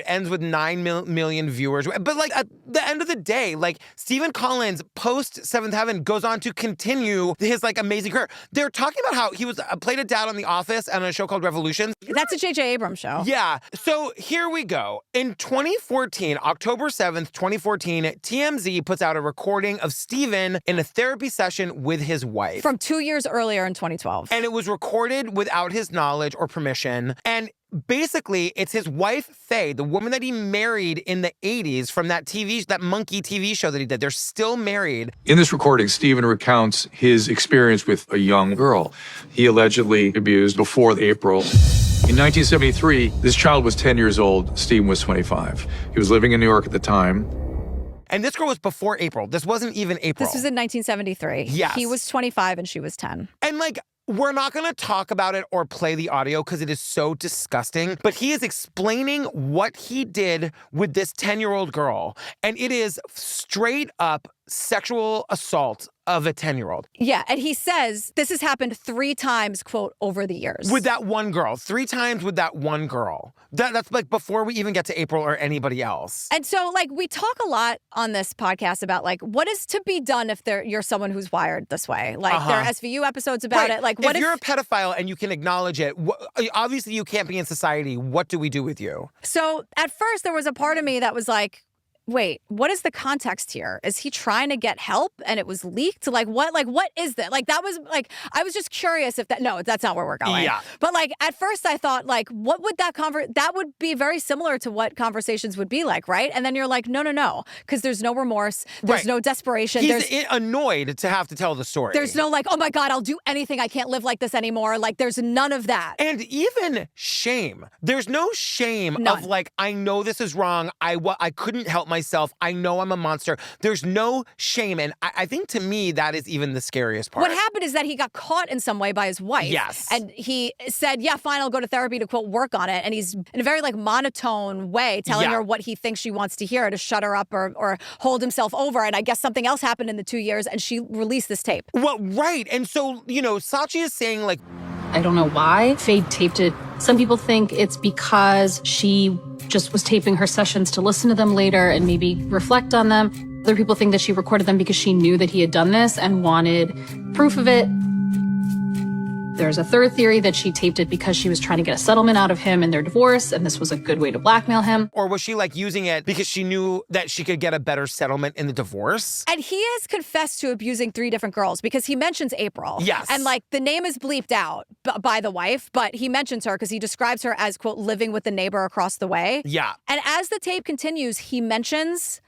ends with 9 million viewers. But, like, at the end of the day, like, Stephen Collins, post Seventh Heaven, goes on to continue his, like, amazing career. They're talking about how he was played a dad on The Office and on a show called Revolution. That's a J.J. Abrams show. Yeah. So here we go. In 2014, October 7th, 2014, TMZ puts out a recording of Stephen in a therapy session with his wife. From 2 years earlier in 2012. And it was recorded without his knowledge or permission. And basically, it's his wife, Faye, the woman that he married in the 80s from that Monkey TV show that he did. They're still married. In this recording, Stephen recounts his experience with a young girl he allegedly abused before April. In 1973, this child was 10 years old. Stephen was 25. He was living in New York at the time. And this girl was before April. This wasn't even April. This was in 1973. Yes. He was 25 and she was 10. And, like, we're not going to talk about it or play the audio because it is so disgusting, but he is explaining what he did with this 10-year-old girl, and it is straight up sexual assault of a 10-year-old. Yeah, and he says this has happened 3 times, quote, over the years. With that one girl. 3 times with that one girl. That's like before we even get to April or anybody else. And so, like, we talk a lot on this podcast about, like, what is to be done if you're someone who's wired this way. Like, there are SVU episodes about it. Like, what if you're a pedophile and you can acknowledge it, obviously you can't be in society. What do we do with you? So at first there was a part of me that was like, wait, what is the context here? Is he trying to get help and it was leaked? Like what is that? Like that was like, I was just curious if that's not where we're going. Yeah. But like at first I thought like, what would that would be very similar to what conversations would be like, right? And then you're like, no, because there's no remorse. There's no desperation. He's annoyed to have to tell the story. There's no like, oh my God, I'll do anything. I can't live like this anymore. Like there's none of that. And even shame. There's no shame of like, I know this is wrong. I couldn't help myself. I know I'm a monster. There's no shame. And I think to me, that is even the scariest part. What happened is that he got caught in some way by his wife. Yes. And he said, yeah, fine, I'll go to therapy to, quote, work on it. And he's in a very like monotone way telling her what he thinks she wants to hear to shut her up or hold himself over. And I guess something else happened in the 2 years and she released this tape. Well, right. And so, Sachi is saying like, I don't know why Faye taped it. Some people think it's because she just was taping her sessions to listen to them later and maybe reflect on them. Other people think that she recorded them because she knew that he had done this and wanted proof of it. There's a third theory that she taped it because she was trying to get a settlement out of him in their divorce, and this was a good way to blackmail him. Or was she like using it because she knew that she could get a better settlement in the divorce? And he has confessed to abusing 3 different girls because he mentions April. Yes. And like the name is bleeped out by the wife, but he mentions her because he describes her as, quote, living with the neighbor across the way. Yeah. And as the tape continues, he mentions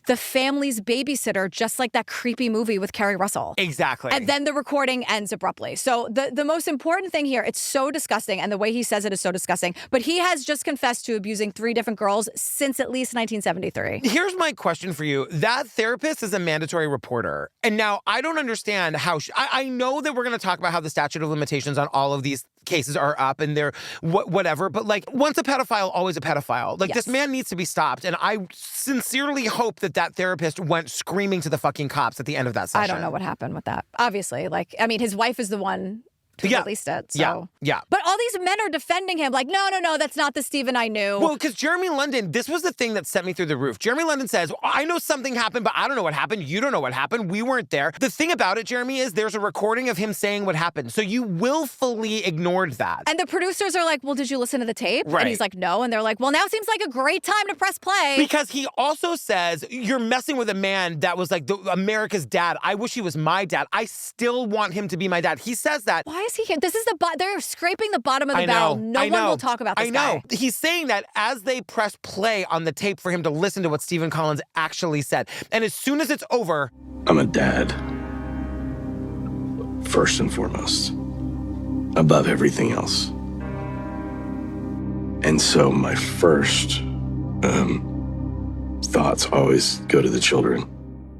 the family's babysitter, just like that creepy movie with Kerry Russell. Exactly. And then the recording ends abruptly. So the most important thing here, it's so disgusting, and the way he says it is so disgusting, but he has just confessed to abusing 3 different girls since at least 1973. Here's my question for you. That therapist is a mandatory reporter. And now I don't understand how... I know that we're going to talk about how the statute of limitations on all of these cases are up and they're whatever, but like once a pedophile, always a pedophile. Like this man needs to be stopped. And I sincerely hope that therapist went screaming to the fucking cops at the end of that session. I don't know what happened with that. Obviously, like, I mean, his wife is the one who released it. So. Yeah. But all these men are defending him like, no, that's not the Stephen I knew. Well, because Jeremy London, this was the thing that sent me through the roof. Jeremy London says, I know something happened, but I don't know what happened. You don't know what happened. We weren't there. The thing about it, Jeremy, is there's a recording of him saying what happened. So you willfully ignored that. And the producers are like, well, did you listen to the tape? Right. And he's like, no. And they're like, well, now seems like a great time to press play. Because he also says, you're messing with a man that was like America's dad. I wish he was my dad. I still want him to be my dad. He says that. Why is he here? This is they're scraping the bottom of the barrel. No one will talk about this guy. He's saying that as they press play on the tape for him to listen to what Stephen Collins actually said. And as soon as it's over... I'm a dad. First and foremost. Above everything else. And so my first thoughts always go to the children.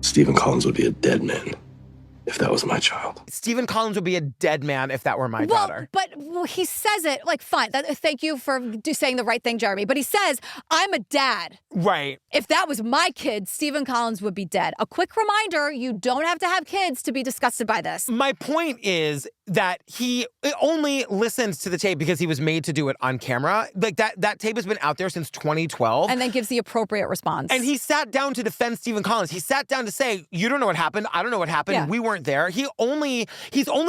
Stephen Collins would be a dead man if that was my child. Stephen Collins would be a dead man if that were my daughter. But he says it, like, fine. Thank you for saying the right thing, Jeremy. But he says, I'm a dad. Right. If that was my kid, Stephen Collins would be dead. A quick reminder, you don't have to have kids to be disgusted by this. My point is that he only listens to the tape because he was made to do it on camera. Like, that tape has been out there since 2012. And then gives the appropriate response. And he sat down to defend Stephen Collins. He sat down to say, you don't know what happened. I don't know what happened. Yeah. We weren't there. He's only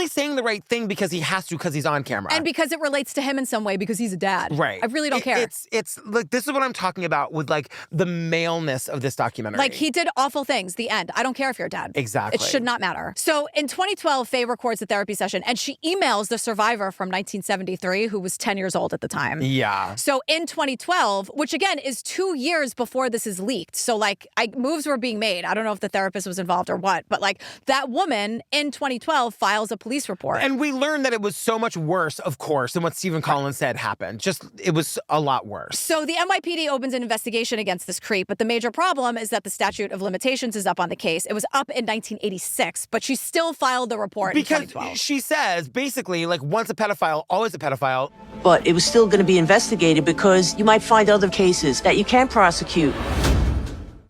saying the right thing because he has to, because he's on camera. And because it relates to him in some way because he's a dad. Right. I really don't care. It's like, this is what I'm talking about with like the maleness of this documentary. Like, he did awful things. The end. I don't care if you're a dad. Exactly. It should not matter. So in 2012, Faye records a therapy session and she emails the survivor from 1973 who was 10 years old at the time. Yeah. So in 2012, which again is 2 years before this is leaked. So like moves were being made. I don't know if the therapist was involved or what, but like that woman in 2012 files a police report. And we learned that it was so much worse, of course, than what Stephen Collins said happened. Just, it was a lot worse. So the NYPD opens an investigation against this creep, but the major problem is that the statute of limitations is up on the case. It was up in 1986, but she still filed the report in 2012. Because she says, basically, like, once a pedophile, always a pedophile. But it was still going to be investigated because you might find other cases that you can prosecute.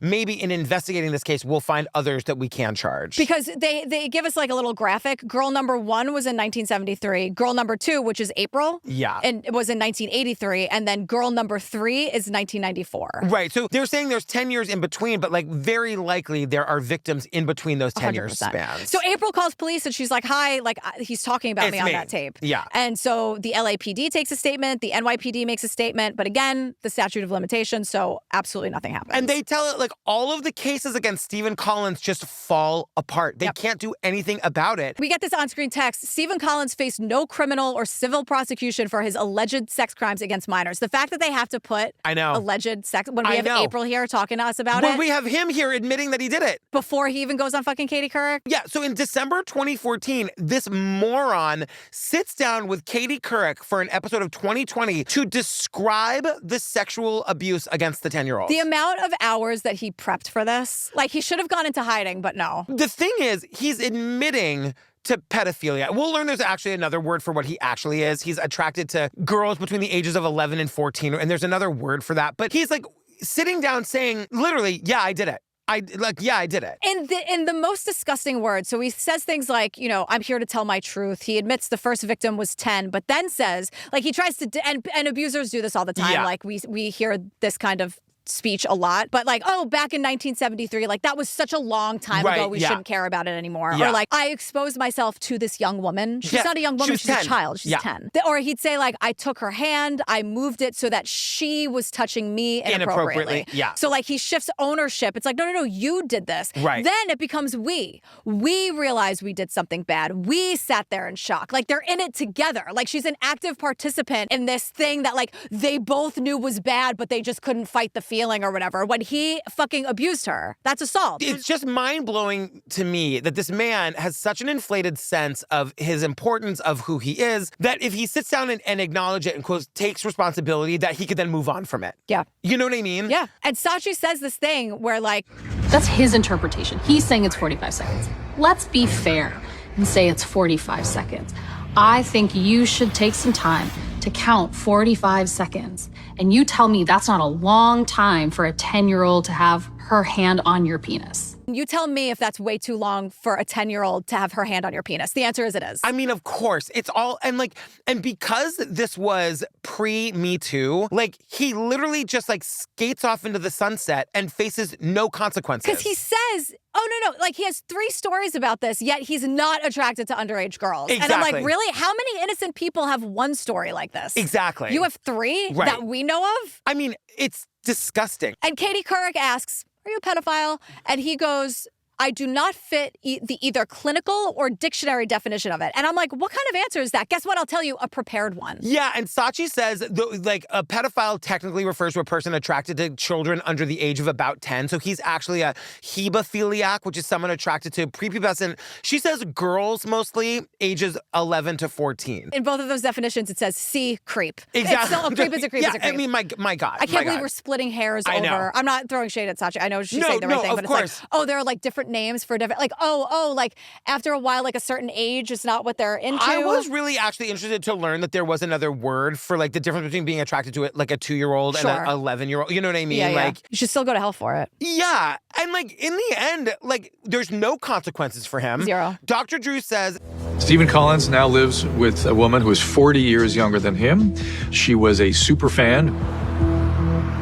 Maybe in investigating this case, we'll find others that we can charge. Because they give us like a little graphic. Girl number 1 was in 1973. Girl number 2, which is April, and it was in 1983. And then girl number 3 is 1994. Right. So they're saying there's 10 years in between, but like very likely there are victims in between those 10 year spans. So April calls police and she's like, hi, like he's talking about me on that tape. Yeah. And so the LAPD takes a statement, the NYPD makes a statement, but again, the statute of limitations, so absolutely nothing happens. And they tell it like all of the cases against Stephen Collins just fall apart. They can't do anything about it. We get this on-screen text. Stephen Collins faced no criminal or civil prosecution for his alleged sex crimes against minors. The fact that they have to put alleged sex, when we have April here talking to us about it. When we have him here admitting that he did it. Before he even goes on fucking Katie Couric. Yeah, so in December 2014, this moron sits down with Katie Couric for an episode of 2020 to describe the sexual abuse against the 10-year-old. The amount of hours that he prepped for this, like he should have gone into hiding, but no. The thing is, he's admitting to pedophilia. We'll learn there's actually another word for what he actually is. He's attracted to girls between the ages of 11 and 14, and there's another word for that. But he's like sitting down saying, literally, yeah, I did it. I did it. In the most disgusting words. So he says things like, you know, I'm here to tell my truth. He admits the first victim was 10, but then says, like he tries to, and abusers do this all the time. Yeah. Like we hear this kind of speech a lot, but like, oh, back in 1973, like that was such a long time ago, we shouldn't care about it anymore. Or like, I exposed myself to this young woman. She's not a young woman, she's 10. A child. She's 10. Or he'd say like, I took her hand, I moved it so that she was touching me inappropriately. Yeah. So like he shifts ownership. It's like, no, you did this. Right. Then it becomes we. We realized we did something bad. We sat there in shock. Like they're in it together. Like she's an active participant in this thing that like they both knew was bad, but they just couldn't fight the feeling or whatever. When he fucking abused her, that's assault. It's just mind-blowing to me that this man has such an inflated sense of his importance of who he is that if he sits down and acknowledges it and quote, takes responsibility, that he could then move on from it. Yeah. You know what I mean? Yeah. And Sachi says this thing where like... That's his interpretation. He's saying it's 45 seconds. Let's be fair and say it's 45 seconds. I think you should take some time to count 45 seconds. And you tell me that's not a long time for a 10-year-old to have her hand on your penis. You tell me if that's way too long for a 10-year-old to have her hand on your penis. The answer is it is. I mean, of course. It's all, and because this was pre-Me Too, like, he literally just, like, skates off into the sunset and faces no consequences. Because he says, oh, no, like, he has 3 stories about this, yet he's not attracted to underage girls. Exactly. And I'm like, really? How many innocent people have one story like this? Exactly. You have 3 that we know of? I mean, it's disgusting. And Katie Couric asks, are you a pedophile? And he goes, I do not fit the either clinical or dictionary definition of it. And I'm like, what kind of answer is that? Guess what? I'll tell you, a prepared one. Yeah, and Sachi says, like, a pedophile technically refers to a person attracted to children under the age of about 10. So he's actually a hebephiliac, which is someone attracted to prepubescent. She says girls mostly, ages 11 to 14. In both of those definitions, it says, see, creep. Exactly. It's still, a creep is a creep is a creep. I mean, my God. I can't believe we're splitting hairs over. Know. I'm not throwing shade at Sachi. I know she's saying the right thing, but it's course. like, oh, there are like different names for different, like, like after a while, like a certain age is not what they're into. I was really actually interested to learn that there was another word for like the difference between being attracted to it, like a 2-year-old and an 11-year-old. You know what I mean? Yeah, like, you should still go to hell for it. Yeah. And like in the end, like there's no consequences for him. 0. Dr. Drew says, Stephen Collins now lives with a woman who is 40 years younger than him. She was a super fan.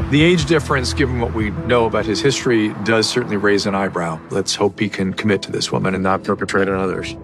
The age difference, given what we know about his history, does certainly raise an eyebrow. Let's hope he can commit to this woman and not perpetrate on others.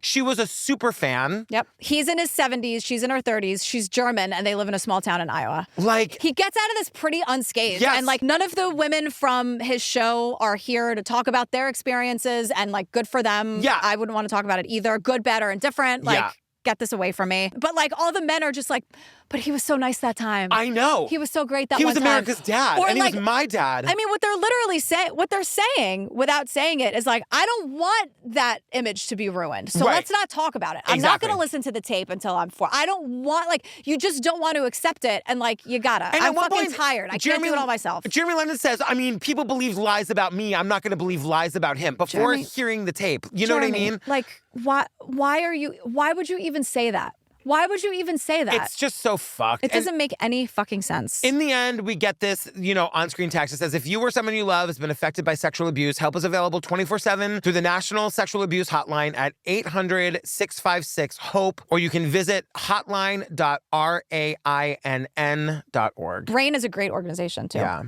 She was a super fan. Yep. He's in his 70s. She's in her 30s. She's German, and they live in a small town in Iowa. Like, he gets out of this pretty unscathed. Yes. And like none of the women from his show are here to talk about their experiences, and like good for them. Yeah. I wouldn't want to talk about it either. Good, bad, or indifferent. Like, get this away from me. But like all the men are just like, but he was so nice that time. I know. He was so great that he one was time. America's dad, or and like, he was my dad. I mean, what they're literally saying, what they're saying without saying it is like, I don't want that image to be ruined. So let's not talk about it. I'm not going to listen to the tape until I'm 4. I don't want, like, you just don't want to accept it. And like, you gotta. And I'm fucking tired. I can't do it all myself. Jeremy London says, I mean, people believe lies about me. I'm not going to believe lies about him before hearing the tape. You know what I mean? Like, why would you even say that? Why would you even say that? It's just so fucked. It doesn't make any fucking sense. In the end, we get this, on-screen text that says, if you or someone you love has been affected by sexual abuse, help is available 24/7 through the National Sexual Abuse Hotline at 800-656-HOPE, or you can visit hotline.rainn.org. RAINN is a great organization, too. Yeah.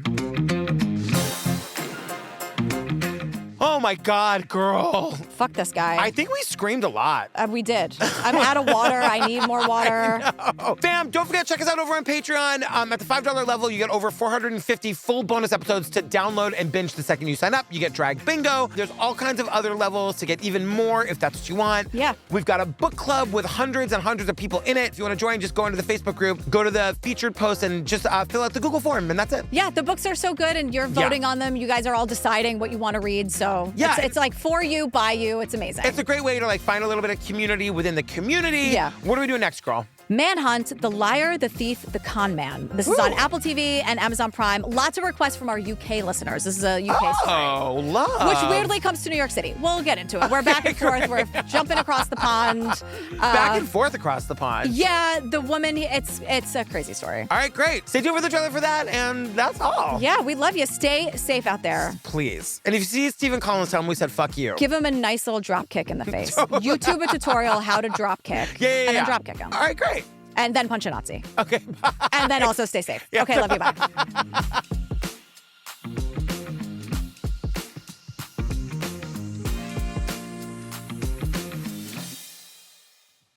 Oh, my God, girl. Fuck this guy. I think we screamed a lot. We did. I'm out of water. I need more water. Fam, don't forget, check us out over on Patreon. At the $5 level, you get over 450 full bonus episodes to download and binge the second you sign up. You get Drag Bingo. There's all kinds of other levels to get even more if that's what you want. Yeah. We've got a book club with hundreds and hundreds of people in it. If you want to join, just go into the Facebook group, go to the featured post, and just fill out the Google form, and that's it. Yeah, the books are so good, and you're voting on them. You guys are all deciding what you want to read, so it's like for you, by you. It's amazing. It's a great way to like find a little bit of community within the community. Yeah. What are we doing next, girl? Manhunt, The Liar, the Thief, the Con Man. This is on Apple TV and Amazon Prime. Lots of requests from our UK listeners. This is a UK story. Oh, love. Which weirdly comes to New York City. We'll get into it. We're back and forth. We're jumping across the pond. Back and forth across the pond. Yeah, the woman, it's a crazy story. All right, great. Stay tuned for the trailer for that, and that's all. Yeah, we love you. Stay safe out there. Please. And if you see Stephen Collins, tell him we said fuck you. Give him a nice little drop kick in the face. YouTube a tutorial how to drop kick. And then drop kick him. All right, great. And then punch a Nazi. Okay, bye. And then also stay safe. Okay, love you, bye.